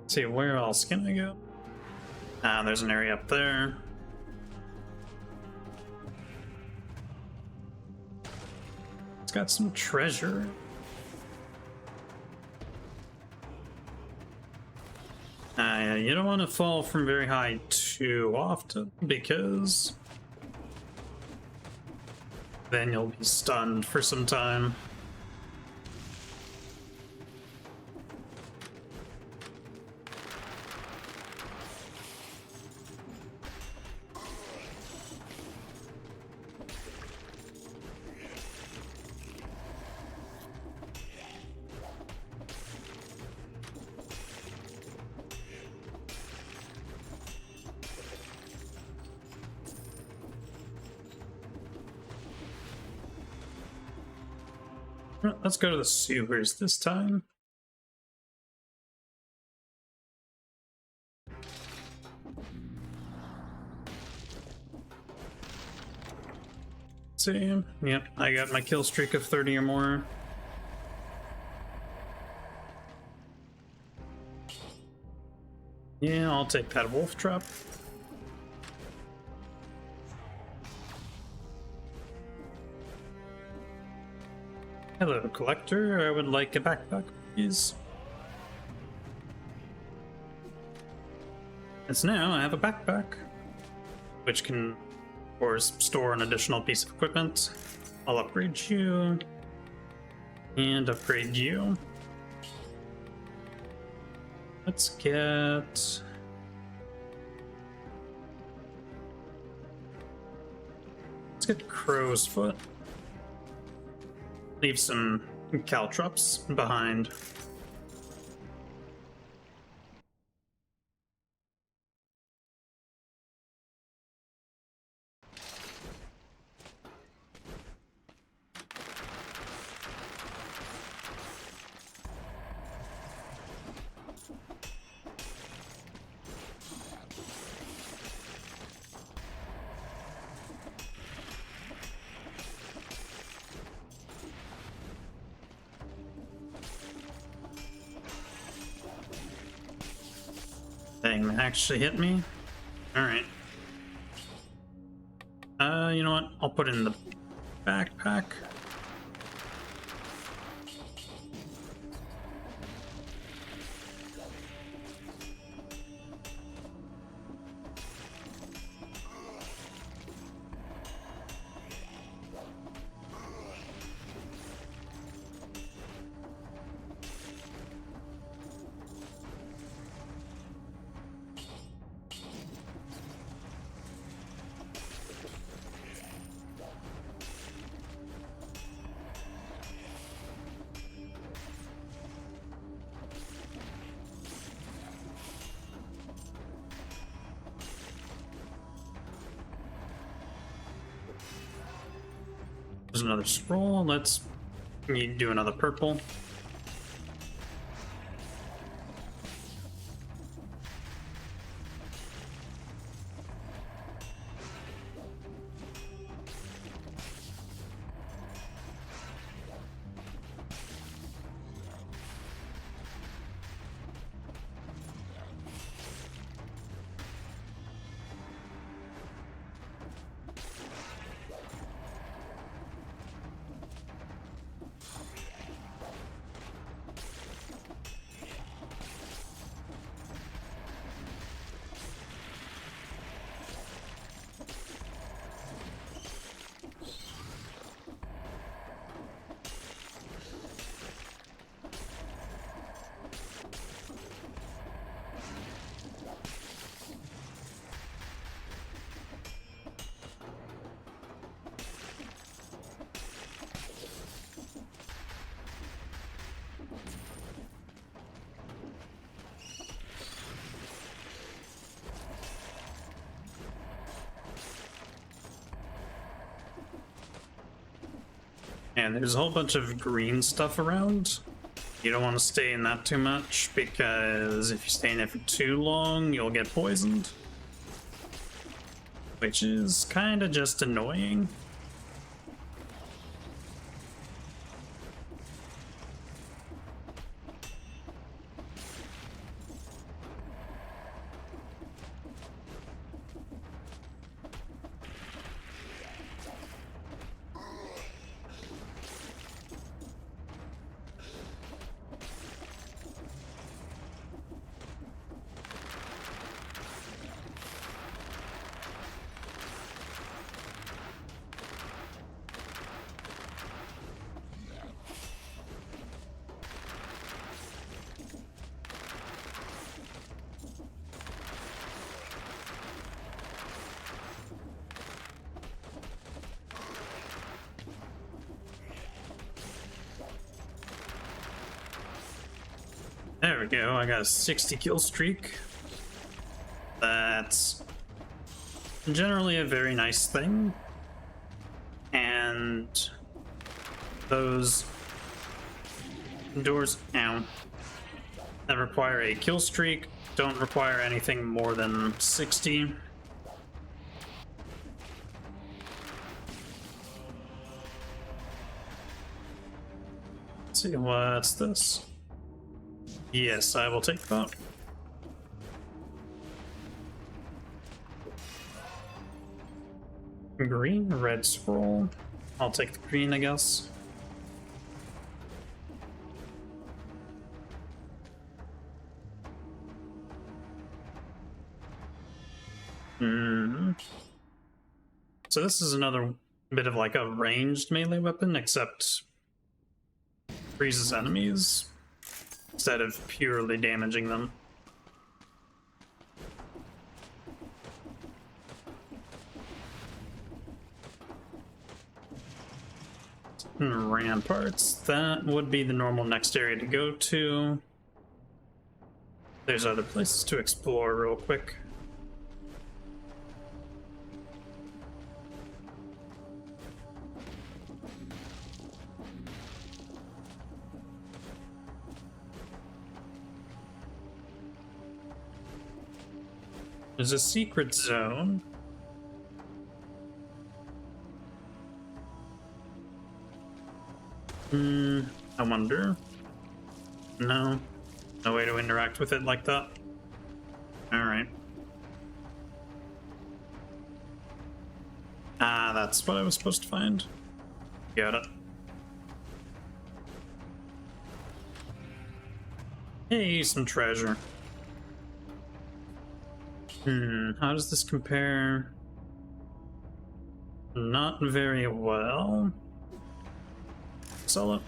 Let's see, where else can I go? Ah, there's an area up there. It's got some treasure. You don't want to fall from very high too often, because then you'll be stunned for some time. Let's go to the sewers this time. See, yep, I got my kill streak of 30 or more. Yeah, I'll take that wolf trap. Hello, collector. I would like a backpack, please. And so now I have a backpack, which can, of course, store an additional piece of equipment. I'll upgrade you. And upgrade you. Let's get... Let's get Crow's Foot. Leave some caltrops behind. Dang, that actually hit me? Alright. You know what? I'll put it in the backpack. There's another scroll. Let's do another purple. And there's a whole bunch of green stuff around. You don't want to stay in that too much, because if you stay in it for too long, you'll get poisoned. Which is kind of just annoying. There we go, I got a 60 kill streak. That's generally a very nice thing. And those doors, ow, that require a kill streak don't require anything more than 60. Let's see, what's this? Yes, I will take that. Green, red scroll. I'll take the green, I guess. So this is another a bit of like a ranged melee weapon, except freezes enemies instead of purely damaging them. Ramparts, that would be the normal next area to go to. There's other places to explore real quick. There's a secret zone. I wonder. No. No way to interact with it like that. Alright. Ah, that's what I was supposed to find. Got it. Hey, some treasure. How does this compare? Not very well. Sell it.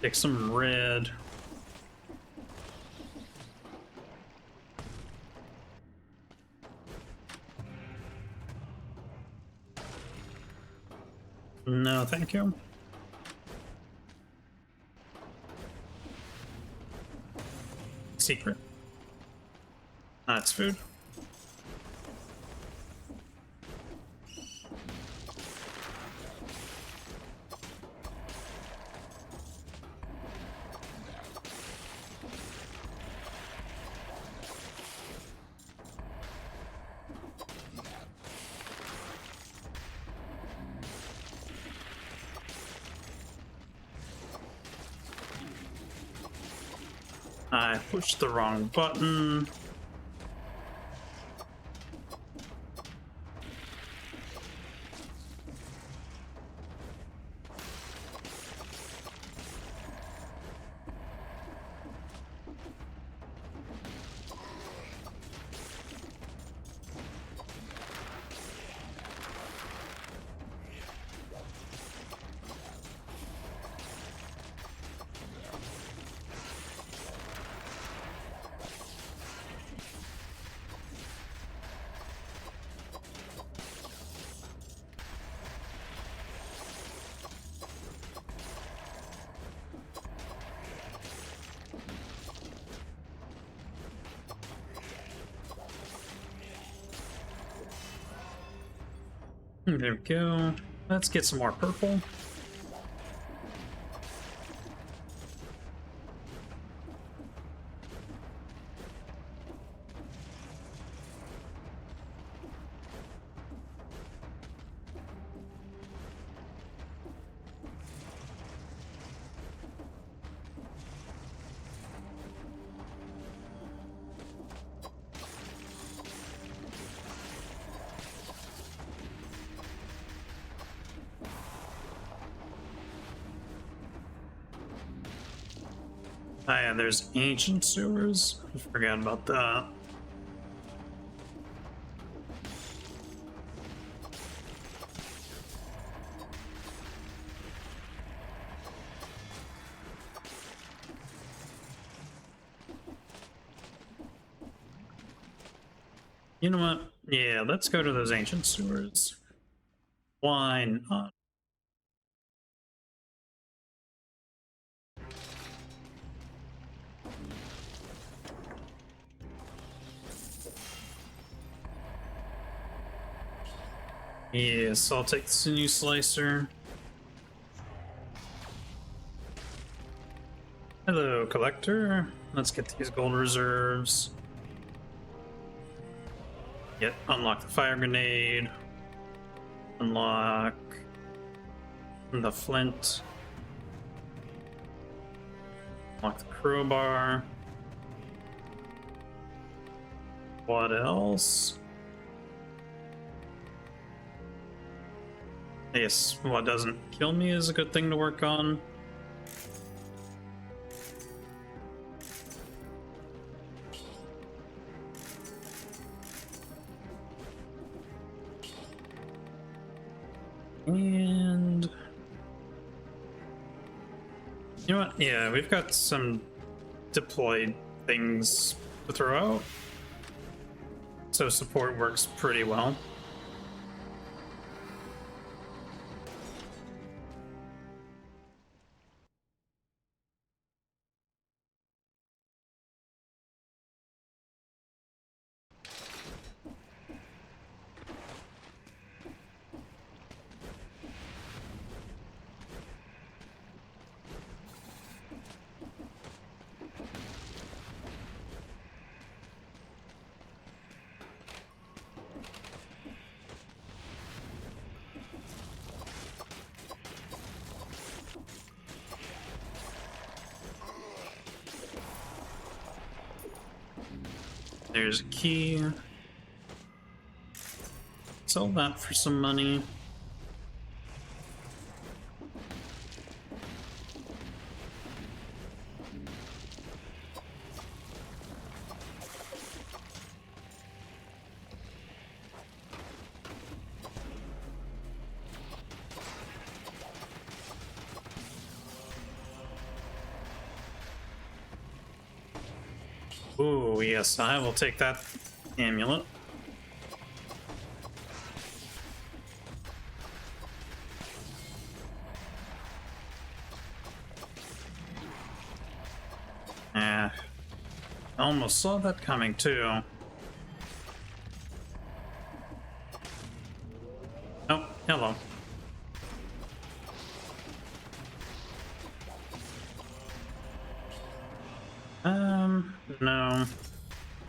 Take some red. No, thank you. Secret. That's food. I pushed the wrong button. There we go. Let's get some more purple. Ah, yeah, there's ancient sewers. I forgot about that. You know what? Yeah, let's go to those ancient sewers. Why not? Yes, I'll take the sinew slicer. Hello, collector. Let's get these gold reserves. Yet, unlock the fire grenade. Unlock the flint. Unlock the crowbar. What else? I guess what doesn't kill me is a good thing to work on. And you know what? Yeah, we've got some deployed things to throw out, so support works pretty well. There's a key. Sell that for some money. Ooh, yes, I will take that amulet. I almost saw that coming too. Oh, hello. No.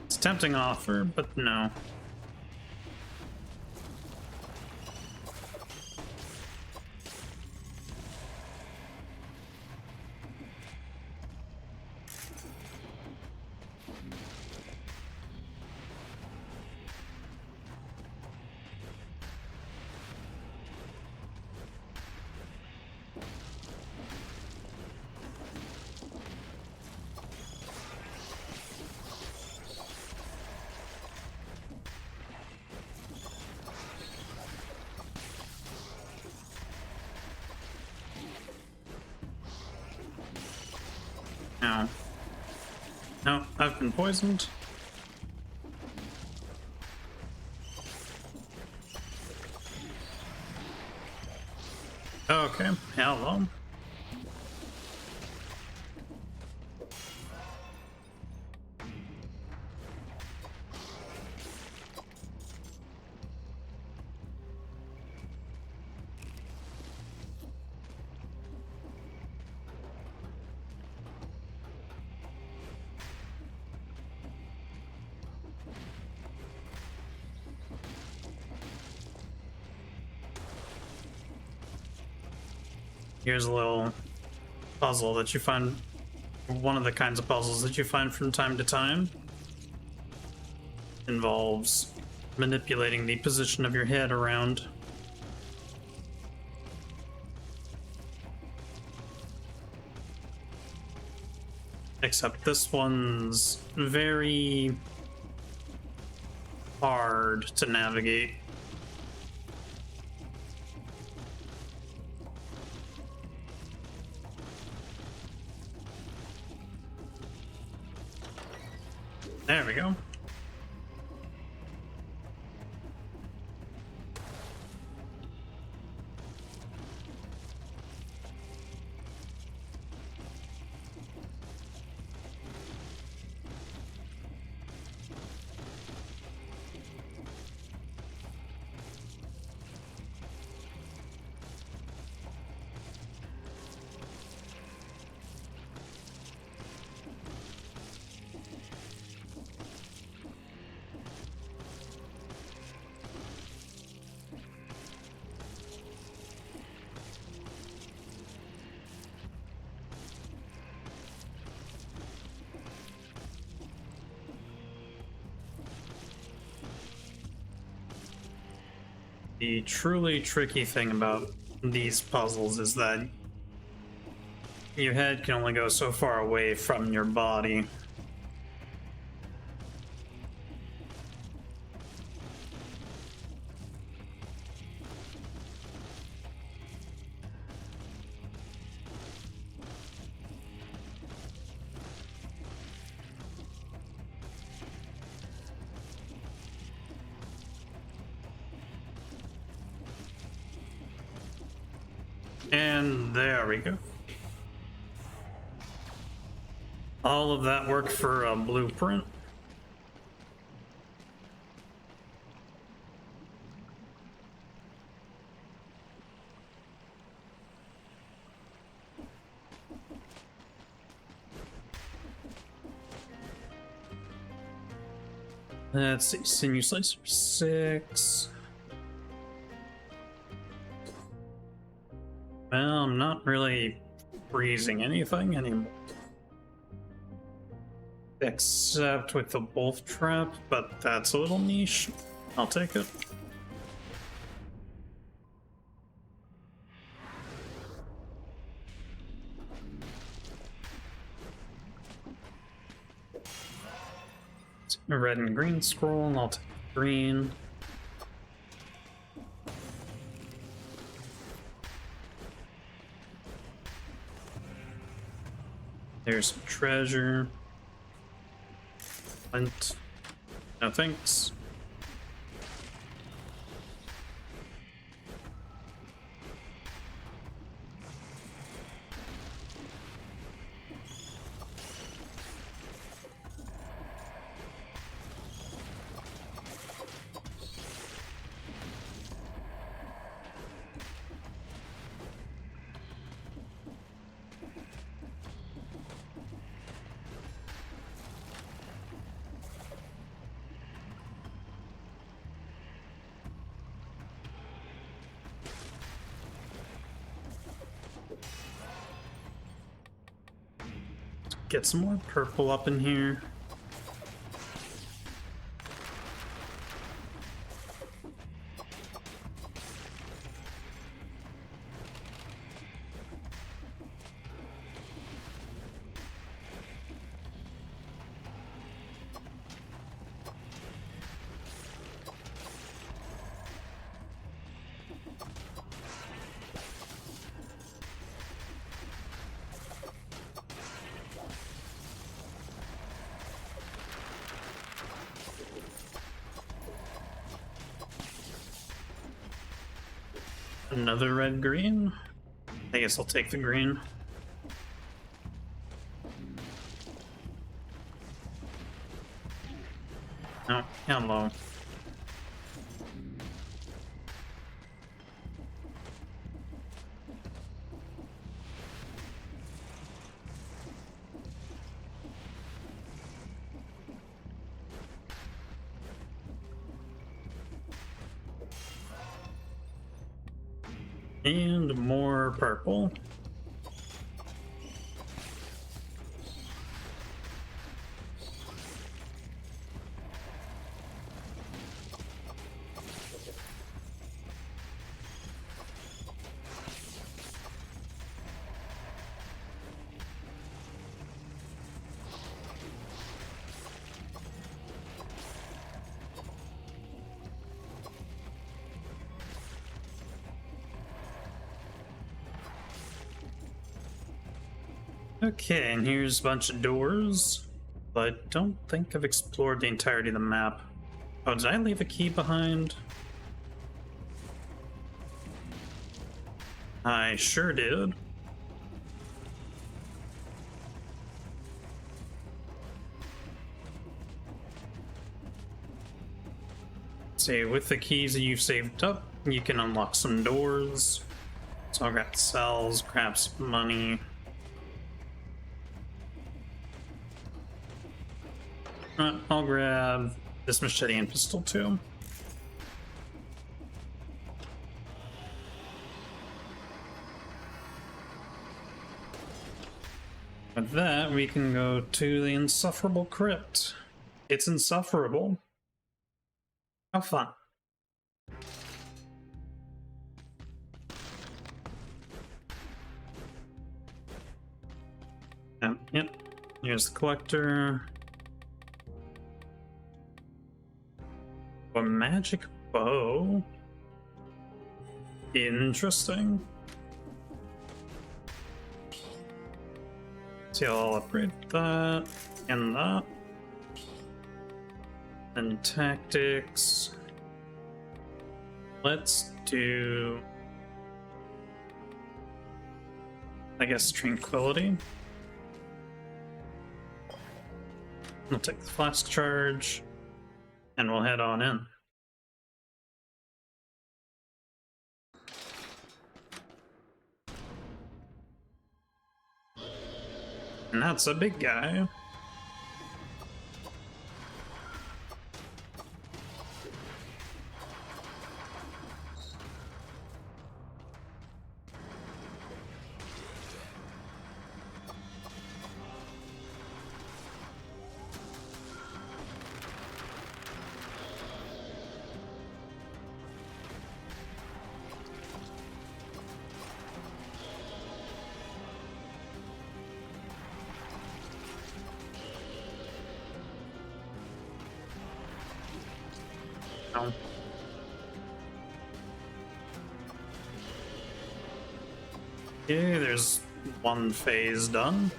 It's a tempting offer, but no. No. No, I've been poisoned. Okay, hello. Here's a little puzzle that you find, one of the kinds of puzzles that you find from time to time. Involves manipulating the position of your head around. Except this one's very hard to navigate. There we go. The truly tricky thing about these puzzles is that your head can only go so far away from your body. And there we go. All of that work for a blueprint. Let's see, sinew slicer 6. Well, I'm not really freezing anything anymore. Except with the wolf trap, but that's a little niche. I'll take it. A red and green scroll, I'll take green. There's some treasure. Flint. No thanks. Get some more purple up in here. Another red green. I guess I'll take the green. Oh, hello. And more purple. Okay, and here's a bunch of doors, but I don't think I've explored the entirety of the map. Oh, did I leave a key behind? I sure did. See, with the keys that you've saved up, you can unlock some doors. So I'll grab cells, grab some money. I'll grab this machete and pistol too. With that, we can go to the Insufferable Crypt. It's insufferable. How fun. Yep. Here's the collector. A magic bow. Interesting. See, I'll upgrade that and that. And tactics. Let's do, I guess, tranquility. We'll take the flask charge and we'll head on in. And that's a big guy. No. Okay, there's one phase done.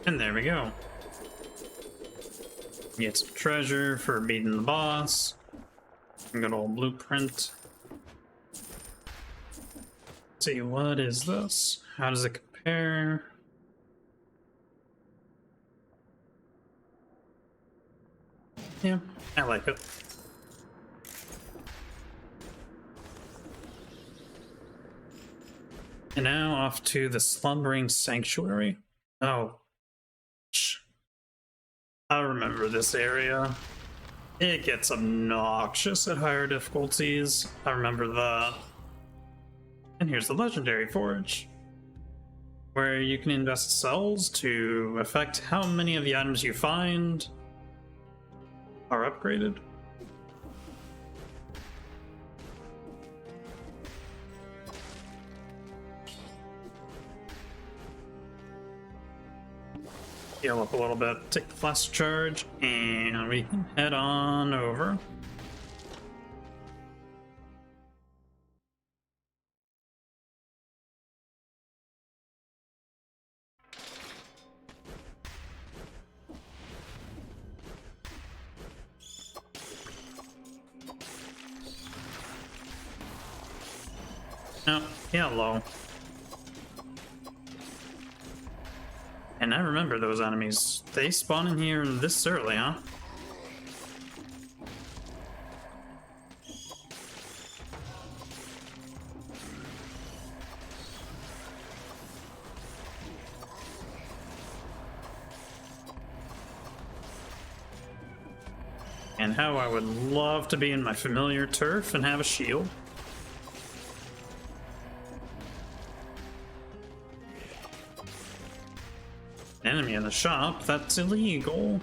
And there we go. Get some treasure for beating the boss. Good old blueprint. Let's see, what is this? How does it compare? Yeah, I like it. And now off to the Slumbering Sanctuary. Oh. I remember this area. It gets obnoxious at higher difficulties. I remember that. And here's the Legendary Forge, where you can invest cells to affect how many of the items you find are upgraded. Heal up a little bit, take the flask charge, and we can head on over. Oh, hello. And I remember those enemies. They spawn in here this early, huh? And how I would love to be in my familiar turf and have a shield. Enemy in the shop, that's illegal.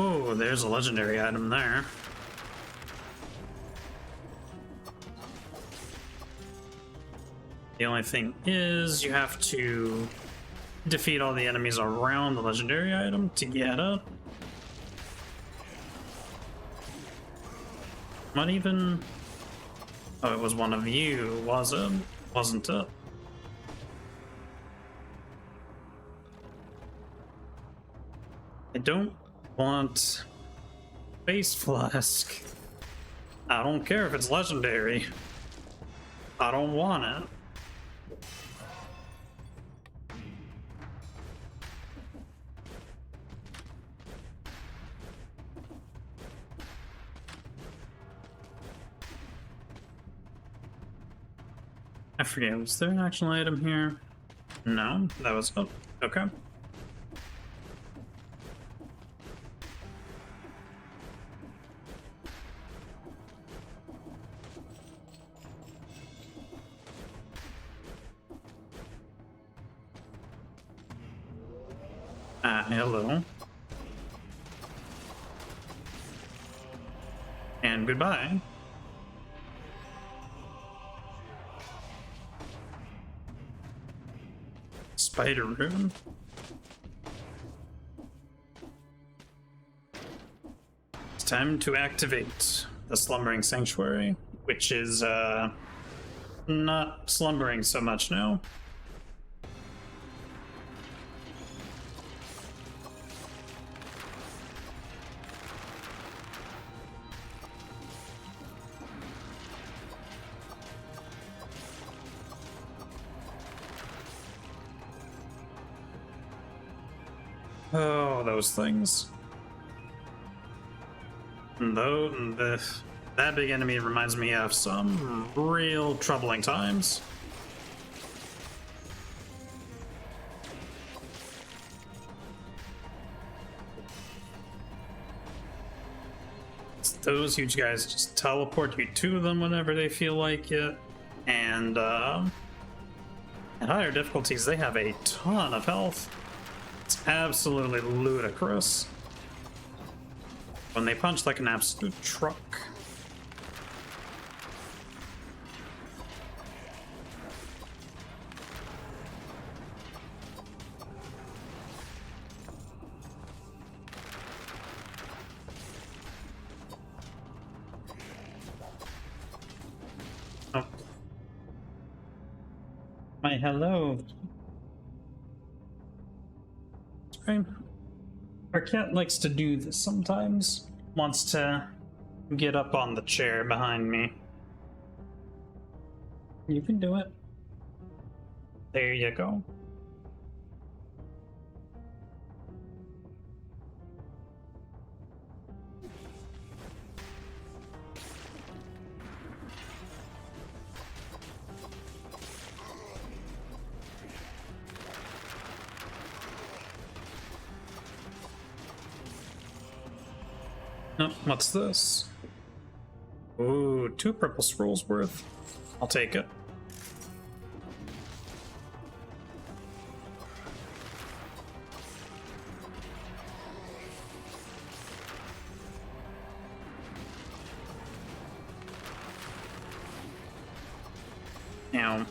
Oh, there's a legendary item there. The only thing is you have to defeat all the enemies around the legendary item to get it. Not even... Oh, it was one of you, was it? Wasn't it? I don't want Face Flask. I don't care if it's legendary. I don't want it. I forget, was there an action item here? No, that was... Oh, okay. Hello. And goodbye. Spider Rune. It's time to activate the Slumbering Sanctuary, which is not slumbering so much now. Oh, those things. Though that big enemy reminds me of some real troubling times. Those huge guys just teleport you to them whenever they feel like it, and at higher difficulties they have a ton of health. It's absolutely ludicrous when they punch like an absolute truck. Oh. My hello. Sorry. Our cat likes to do this sometimes. Wants to get up on the chair behind me. You can do it. There you go. Oh, what's this? Ooh, 2 purple scrolls worth. I'll take it. Now.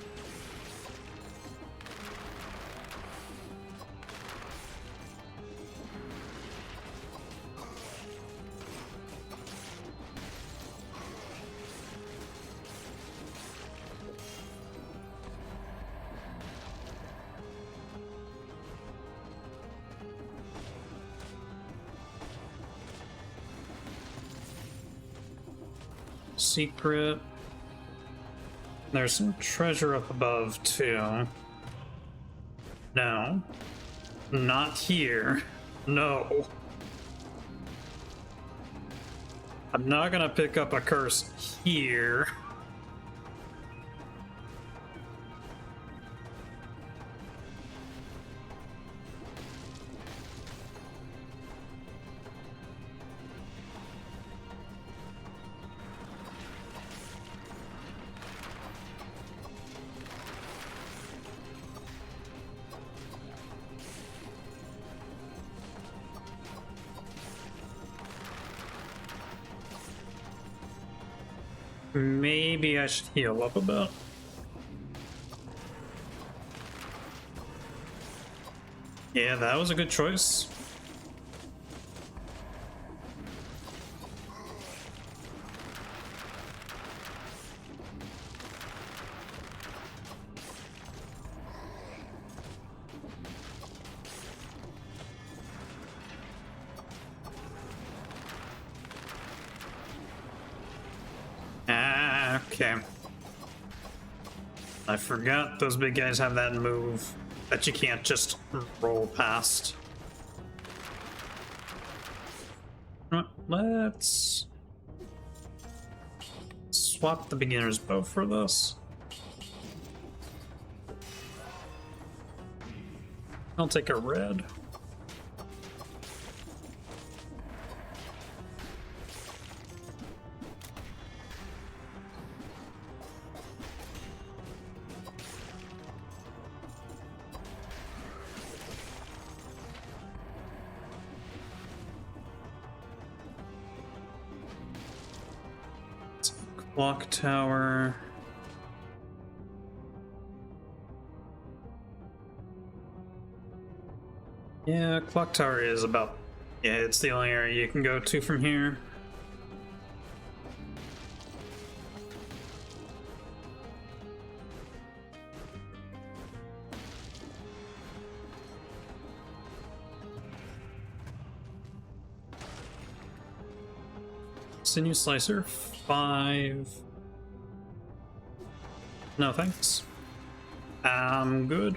Secret. There's some treasure up above too. No. Not here. No. I'm not gonna pick up a curse here. Maybe I should heal up a bit. Yeah, that was a good choice. Okay. I forgot those big guys have that move that you can't just roll past. Let's swap the beginner's bow for this. I'll take a red. Clock tower. Yeah, clock tower is about... Yeah, it's the only area you can go to from here. Sinew slicer, 5. No thanks. I'm good.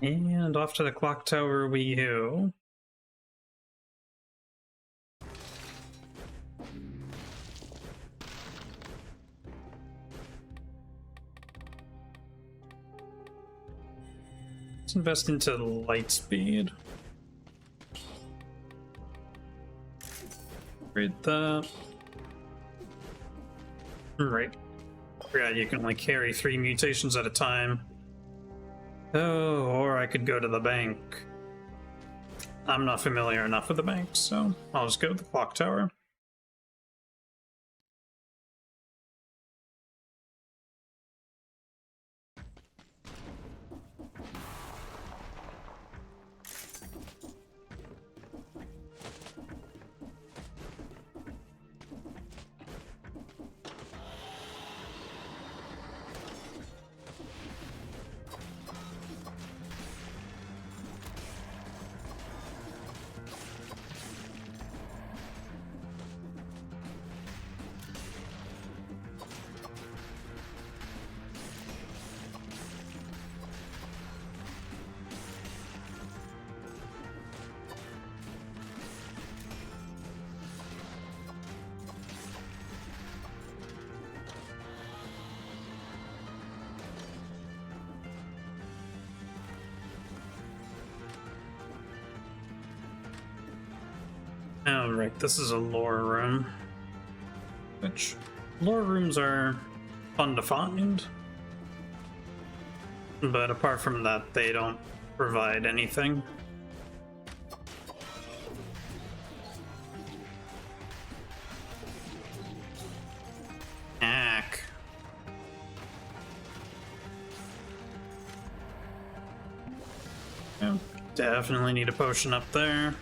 And off to the clock tower we go. Let's invest into light speed. Read that. Right. Yeah, you can only carry 3 mutations at a time. Oh, or I could go to the bank. I'm not familiar enough with the bank, so I'll just go to the clock tower. Alright, this is a lore room. Which, lore rooms are fun to find. But apart from that, they don't provide anything. Ack. Yeah, definitely need a potion up there.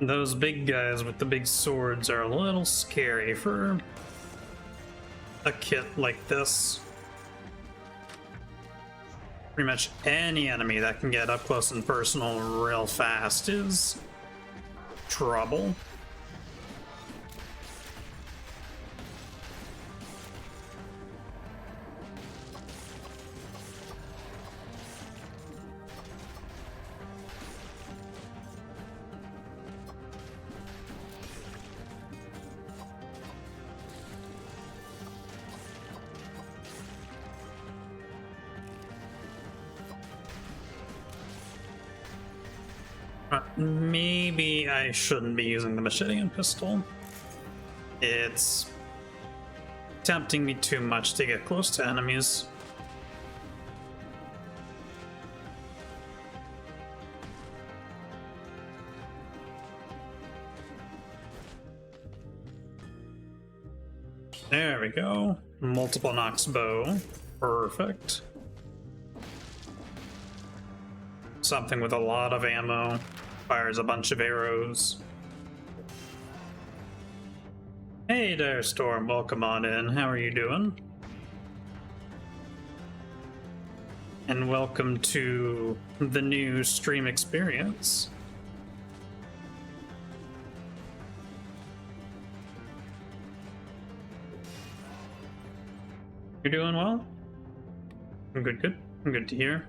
Those big guys with the big swords are a little scary for a kit like this. Pretty much any enemy that can get up close and personal real fast is trouble. Maybe I shouldn't be using the machete and pistol. It's tempting me too much to get close to enemies. There we go. Multiple Nox bow. Perfect. Something with a lot of ammo. Fires a bunch of arrows. Hey there, Storm. Welcome on in. How are you doing? And welcome to the new stream experience. You're doing well? I'm good, good. I'm good to hear.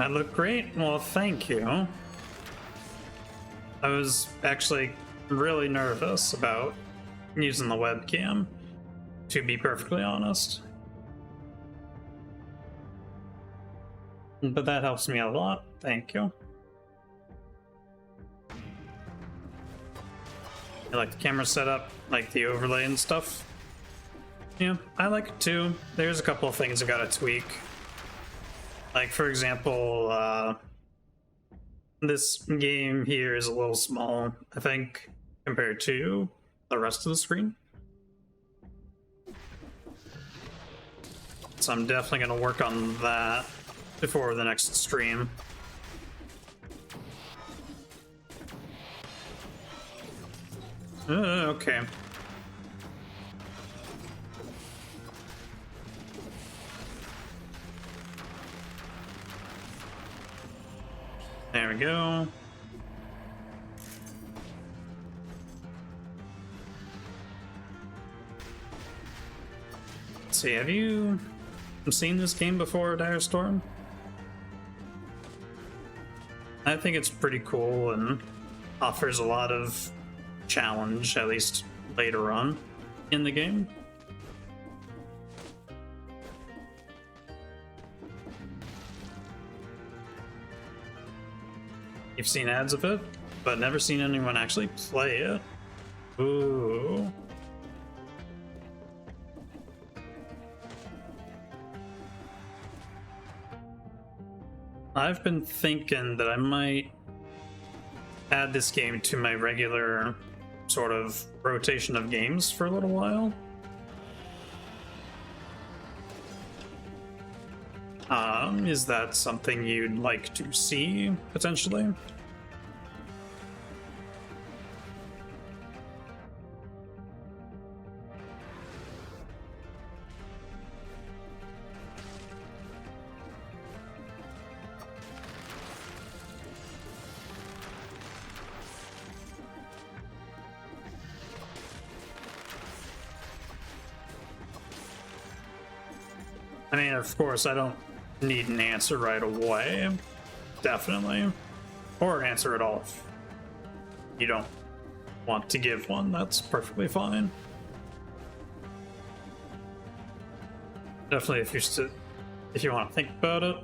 I look great? Well, thank you. I was actually really nervous about using the webcam, to be perfectly honest. But that helps me a lot, thank you. I like the camera setup, like the overlay and stuff. Yeah, I like it too. There's a couple of things I gotta tweak. Like, for example, this game here is a little small, I think, compared to the rest of the screen. So I'm definitely going to work on that before the next stream. Okay. There we go. Let's see, have you seen this game before, Dire Storm? I think it's pretty cool and offers a lot of challenge, at least later on in the game. You've seen ads of it, but never seen anyone actually play it. Ooh. I've been thinking that I might add this game to my regular sort of rotation of games for a little while. Is that something you'd like to see, potentially? I mean, of course, I don't need an answer right away. Definitely. Or an answer at all. If you don't want to give one, that's perfectly fine. Definitely, if you want to think about it,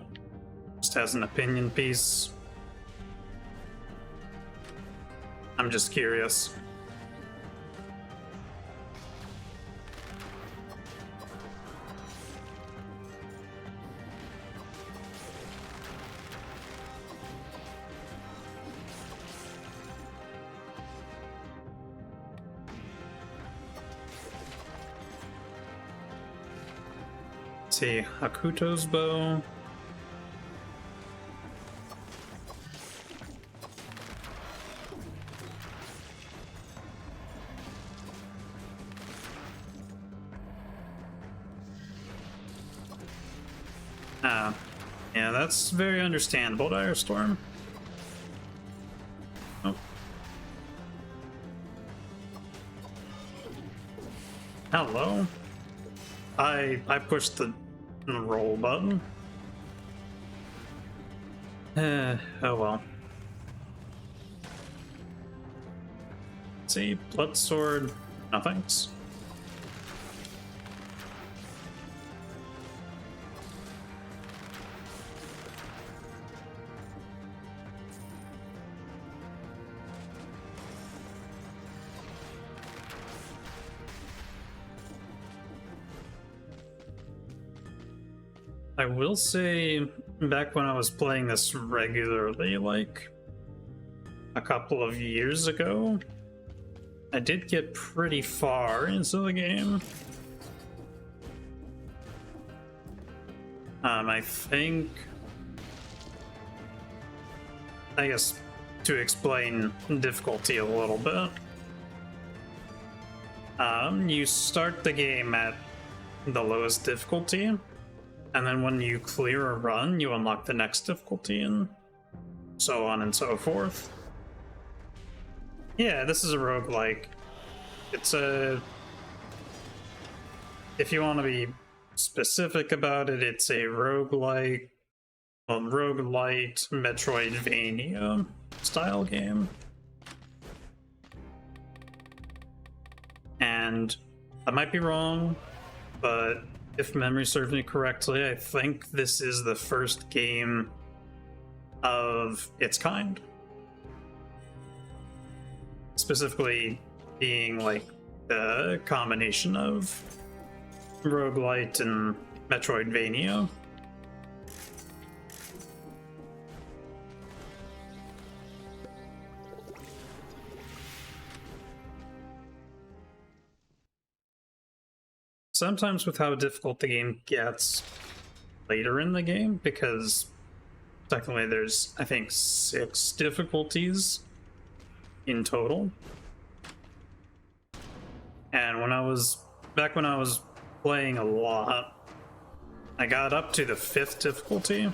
just as an opinion piece. I'm just curious. Let's see, Hakuto's bow. Yeah, that's very understandable, Direstorm. Oh. Hello. I pushed the roll button. Oh well. See, blood sword. No thanks. I will say, back when I was playing this regularly, like a couple of years ago, I did get pretty far into the game. I think, I guess, to explain difficulty a little bit, you start the game at the lowest difficulty, and then when you clear a run, you unlock the next difficulty, and so on and so forth. Yeah, this is a roguelike. It's a... If you want to be specific about it, it's a roguelike, well, roguelite Metroidvania style game. And I might be wrong, but if memory serves me correctly, I think this is the first game of its kind. Specifically being like the combination of roguelite and Metroidvania. Sometimes with how difficult the game gets later in the game, because technically there's, I think, 6 difficulties in total. And back when I was playing a lot, I got up to the 5th difficulty.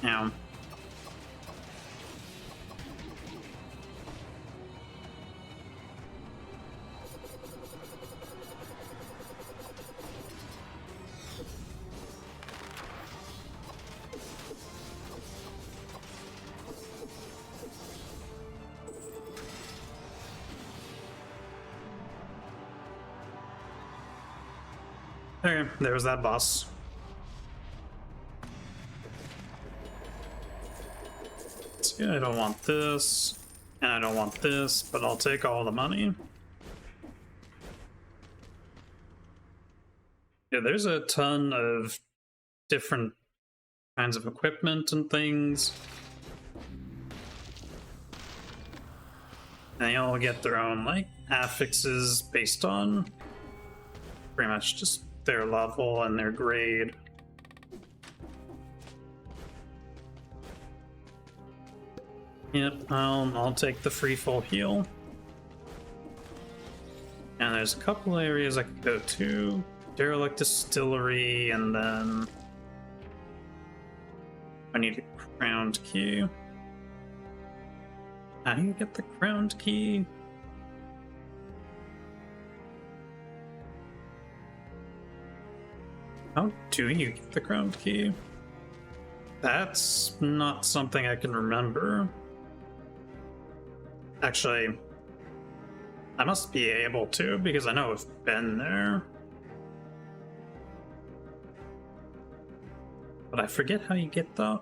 Yeah. Okay, there was that boss. See, I don't want this, and I don't want this, but I'll take all the money. Yeah, there's a ton of different kinds of equipment and things. And they all get their own, like, affixes based on pretty much just their level and their grade. Yep, I'll take the free full heal. And there's a couple areas I could go to. Derelict Distillery, and then I need a crowned key. How do you get the crowned key? How do you get the crowned key? That's not something I can remember. Actually, I must be able to, because I know I've been there. But I forget how you get that.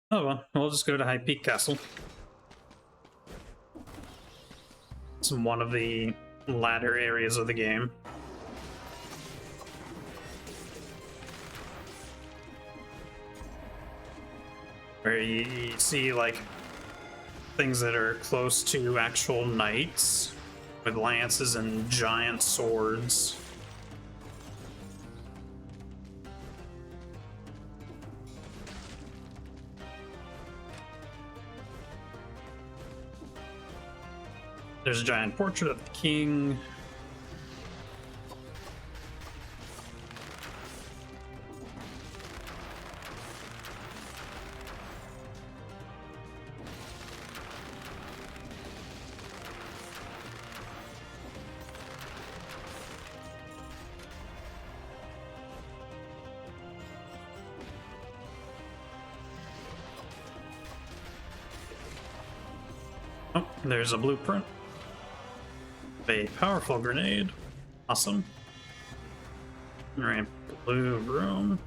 Oh well, we'll just go to High Peak Castle. It's one of the latter areas of the game. Where you see, like, things that are close to actual knights with lances and giant swords. There's a giant portrait of the king. Oh, there's a blueprint. A powerful grenade. Awesome. Alright, blue room.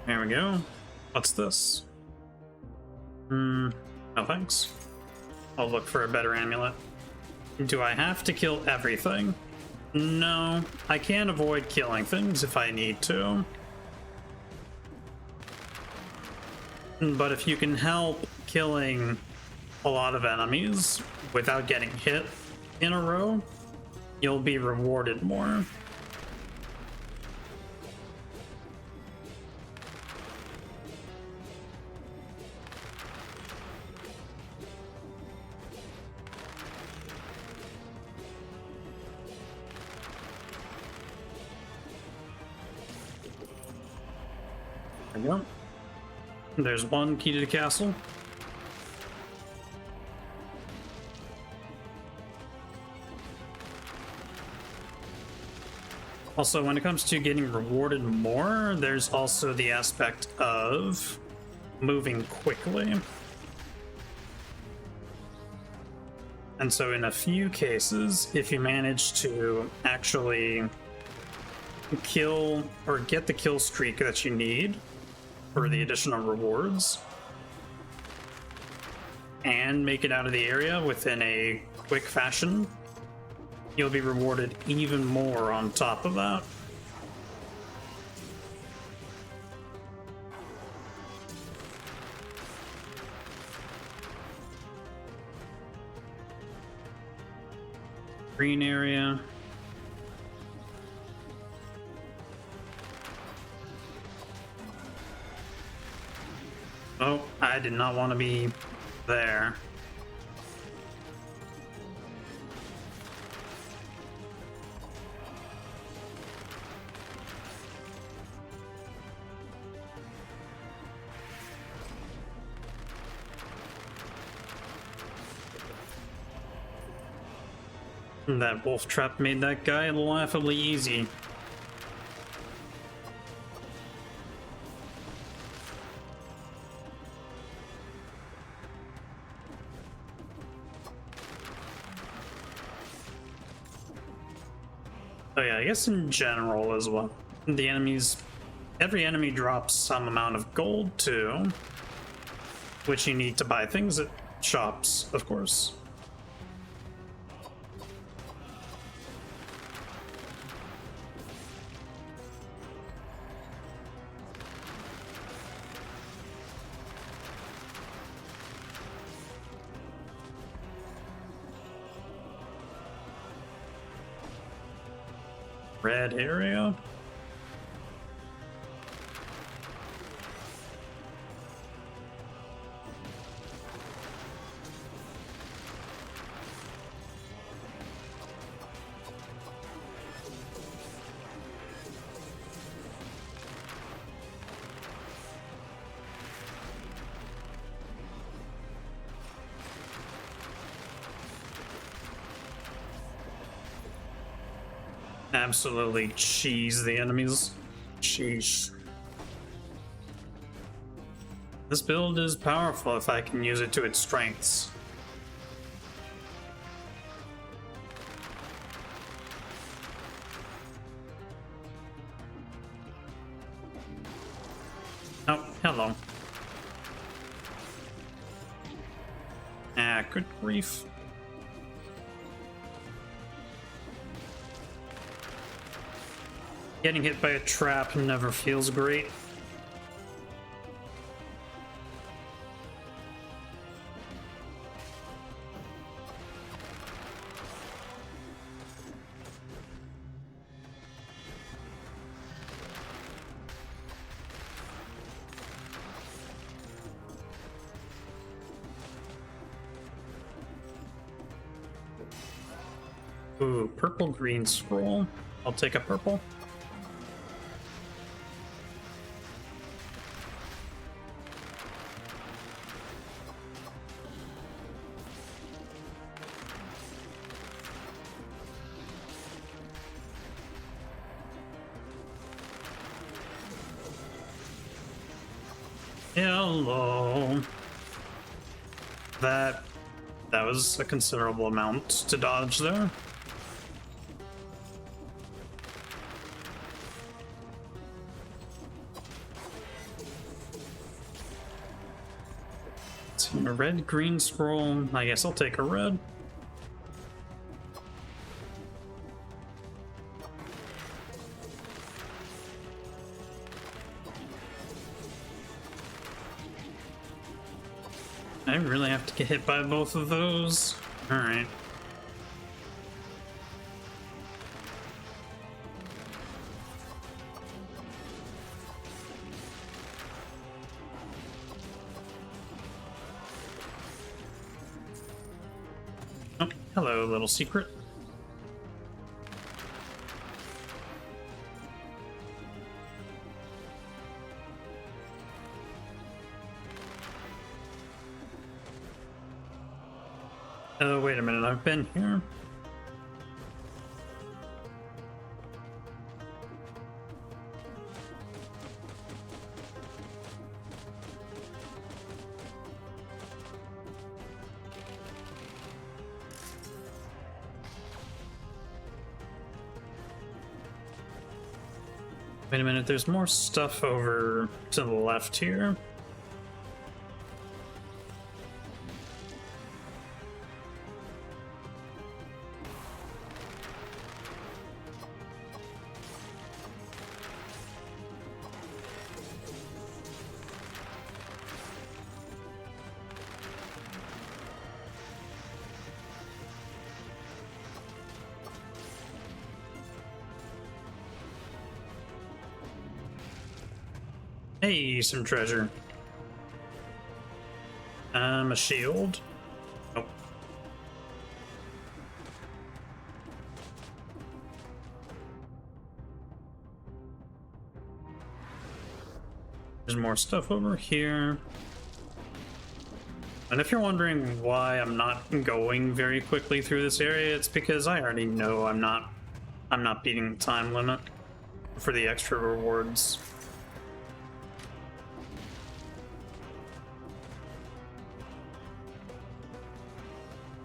There we go. What's this? No thanks. I'll look for a better amulet. Do I have to kill everything? No, I can avoid killing things if I need to. But if you can help killing a lot of enemies without getting hit in a row, you'll be rewarded more. There we go. There's one key to the castle. Also, when it comes to getting rewarded more, there's also the aspect of moving quickly. And so in a few cases, if you manage to actually kill or get the kill streak that you need for the additional rewards and make it out of the area within a quick fashion, you'll be rewarded even more on top of that. Green area. Oh, I did not want to be there. That wolf trap made that guy laughably easy. Oh yeah, I guess in general as well. The enemies, every enemy drops some amount of gold too, which you need to buy things at shops, of course. Red area. Absolutely cheese the enemies. Sheesh. This build is powerful if I can use it to its strengths. Oh, hello. Ah, good grief. Getting hit by a trap never feels great. Ooh, purple green scroll. I'll take a purple. Hello. That was a considerable amount to dodge there. So a red green scroll. I guess I'll take a red. I really have to get hit by both of those. All right. Oh, hello, little secret. Oh, wait a minute, I've been here. Wait a minute, there's more stuff over to the left here. Hey, some treasure. A shield. Nope. There's more stuff over here. And if you're wondering why I'm not going very quickly through this area, it's because I already know I'm not beating the time limit for the extra rewards.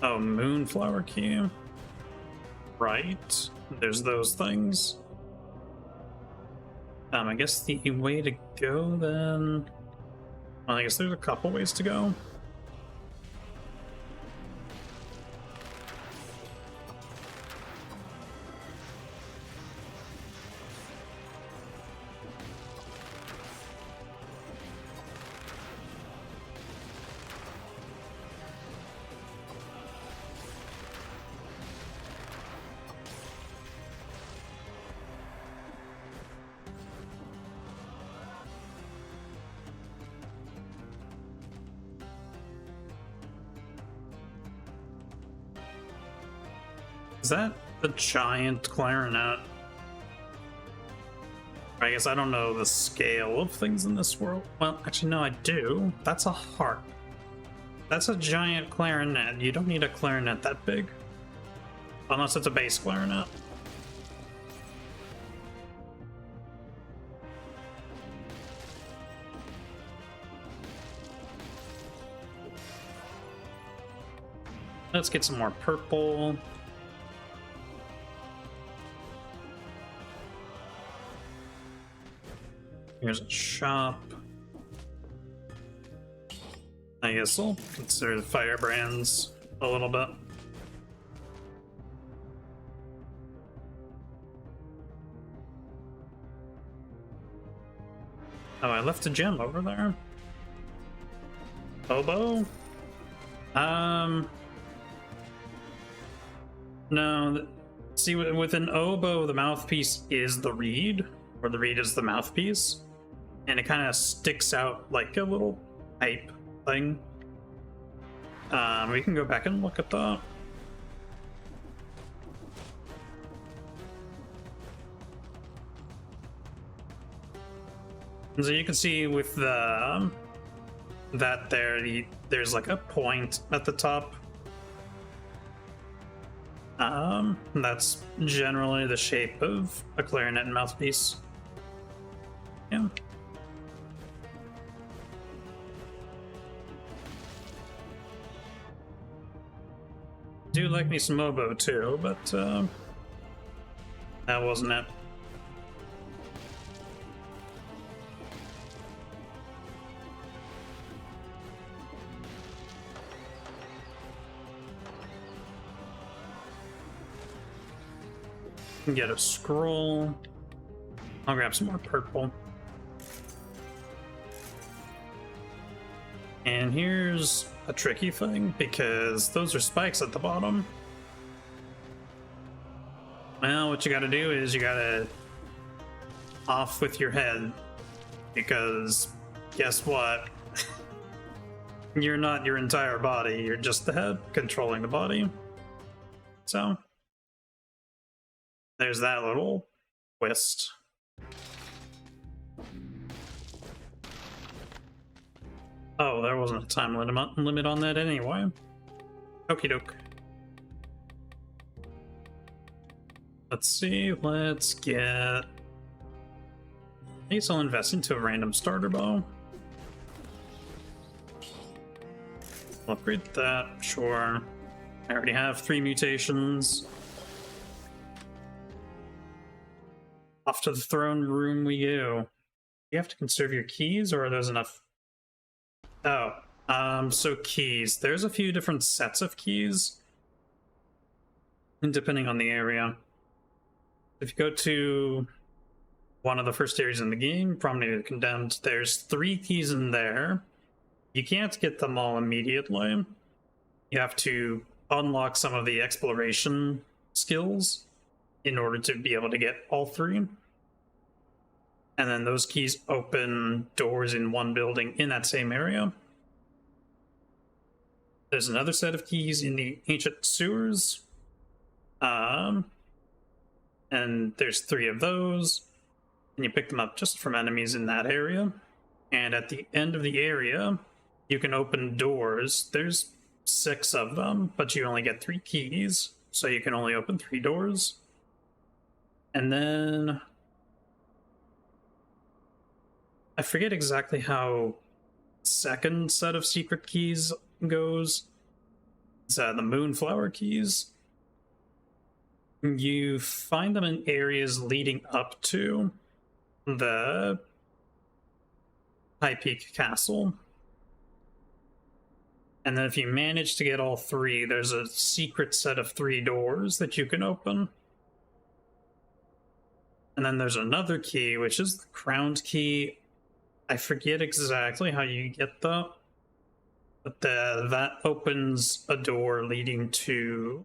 Oh, Moonflower Key. Right. There's those things. I guess the way to go then... Well, I guess there's a couple ways to go. Is that the giant clarinet? I guess I don't know the scale of things in this world. Well, actually, no, I do. That's a harp. That's a giant clarinet. You don't need a clarinet that big. Unless it's a bass clarinet. Let's get some more purple. Here's a shop. I guess I'll consider the firebrands a little bit. Oh, I left a gem over there. Oboe? No. See, with an oboe, the mouthpiece is the reed, or the reed is the mouthpiece. And it kind of sticks out like a little pipe thing. We can go back and look at that. So you can see with the that there's like a point at the top. That's generally the shape of a clarinet mouthpiece. Yeah. Do like me some oboe too, but that wasn't it. Get a scroll. I'll grab some more purple. And here's a tricky thing, because those are spikes at the bottom. Well, what you gotta do is you gotta off with your head, because guess what? You're not your entire body, you're just the head controlling the body. So there's that little twist. Oh, there wasn't a time limit on that anyway. Okie doke. Let's see, let's get... I guess I'll invest into a random starter bow. Upgrade that, sure. I already have 3 mutations. Off to the throne room we go. You have to conserve your keys, or are those enough? Oh, so keys. There's a few different sets of keys, depending on the area. If you go to one of the first areas in the game, Promenade of the Condemned, there's 3 keys in there. You can't get them all immediately. You have to unlock some of the exploration skills in order to be able to get all 3. And then those keys open doors in one building in that same area. There's another set of keys in the ancient sewers. And there's 3 of those. And you pick them up just from enemies in that area. And at the end of the area, you can open doors. There's 6 of them, but you only get 3 keys. So you can only open 3 doors. And then I forget exactly how second set of secret keys goes. It's the Moonflower keys. You find them in areas leading up to the High Peak Castle. And then if you manage to get all 3, there's a secret set of 3 doors that you can open. And then there's another key, which is the crowned key. I forget exactly how you get that, but that opens a door leading to...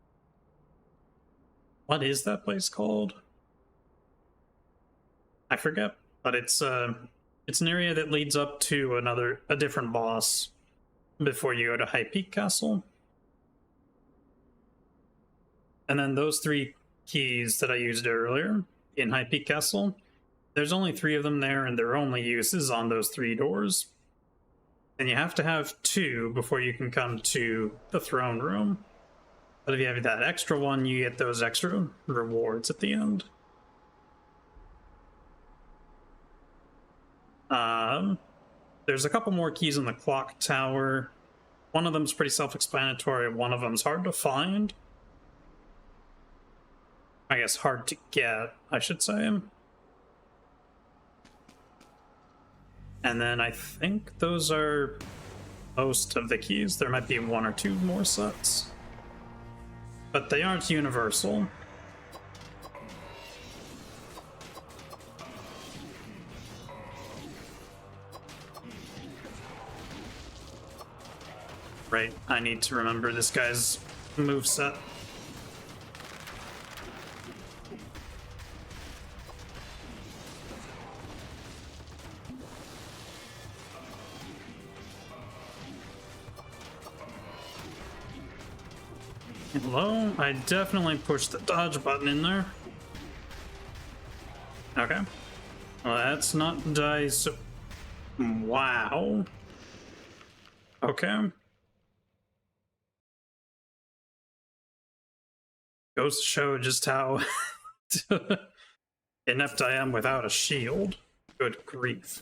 What is that place called? I forget, but it's an area that leads up to a different boss before you go to High Peak Castle. And then those 3 keys that I used earlier in High Peak Castle, there's only 3 of them there, and their only use is on those 3 doors. And you have to have 2 before you can come to the throne room. But if you have that extra one, you get those extra rewards at the end. There's a couple more keys in the clock tower. One of them's pretty self-explanatory, one of them's hard to find. I guess hard to get, I should say. And then I think those are most of the keys. There might be 1 or 2 more sets, but they aren't universal. Right, I need to remember this guy's moveset. Hello? I definitely pushed the dodge button in there. Okay. Well, let's not die so Wow. Okay. Goes to show just how inept I am without a shield. Good grief.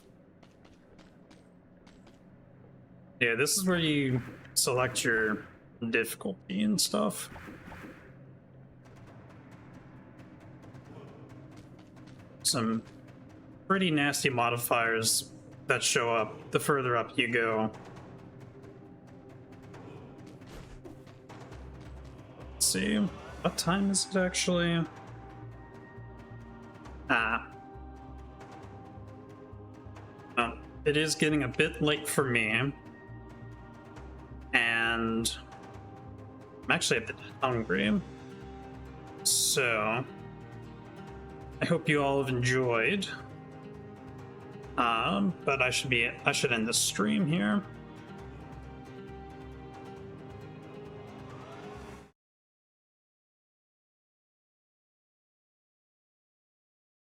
Yeah, this is where you select your difficulty and stuff. Some pretty nasty modifiers that show up the further up you go. Let's see, what time is it actually? Oh, it is getting a bit late for me. And I'm actually a bit hungry. So I hope you all have enjoyed. But I should end the stream here.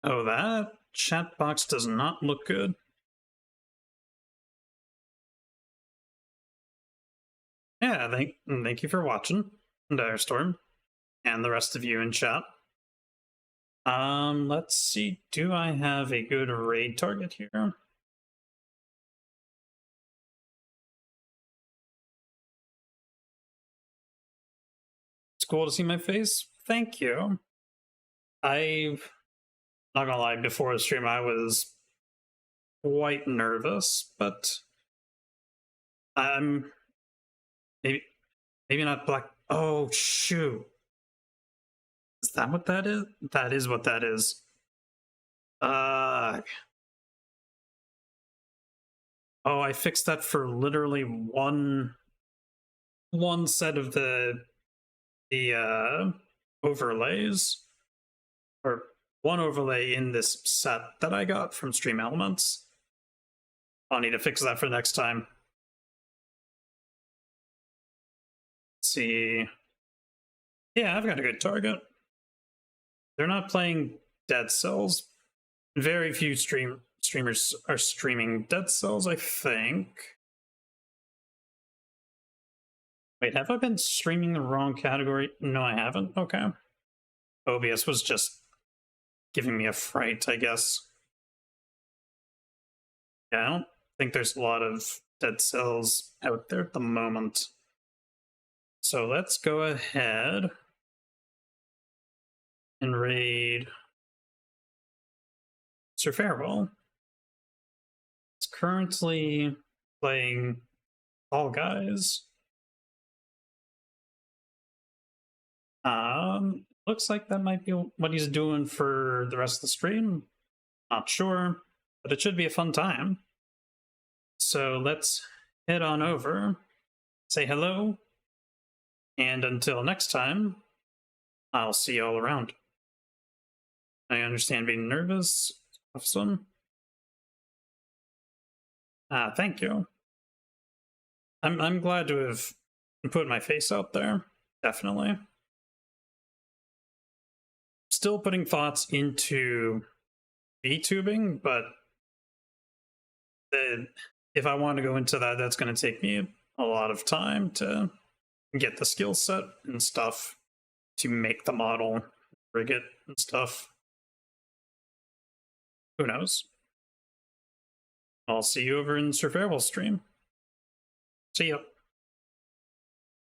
Oh, that chat box does not look good. Yeah, thank you for watching, Direstorm, and the rest of you in chat. Let's see, do I have a good raid target here? It's cool to see my face. Thank you. Not gonna lie, before the stream I was quite nervous, but I'm maybe not black. Oh shoot. Is that what that is? That is what that is. Oh, I fixed that for literally one set of the overlays, or one overlay in this set that I got from Stream Elements. I'll need to fix that for next time. Let's see. Yeah, I've got a good target. They're not playing Dead Cells. Very few streamers are streaming Dead Cells, I think. Wait, have I been streaming the wrong category? No, I haven't. Okay. OBS was just giving me a fright, I guess. Yeah, I don't think there's a lot of Dead Cells out there at the moment. So let's go ahead and raid Sir Farewell. It's currently playing Fall Guys. Looks like that might be what he's doing for the rest of the stream. Not sure, but it should be a fun time. So let's head on over, say hello, and until next time, I'll see you all around. I understand being nervous. Awesome. Thank you. I'm glad to have put my face out there. Definitely. Still putting thoughts into VTubing, but if I want to go into that, that's going to take me a lot of time to get the skill set and stuff to make the model, rig it and stuff. Who knows? I'll see you over in Sir Farewell's stream. See ya.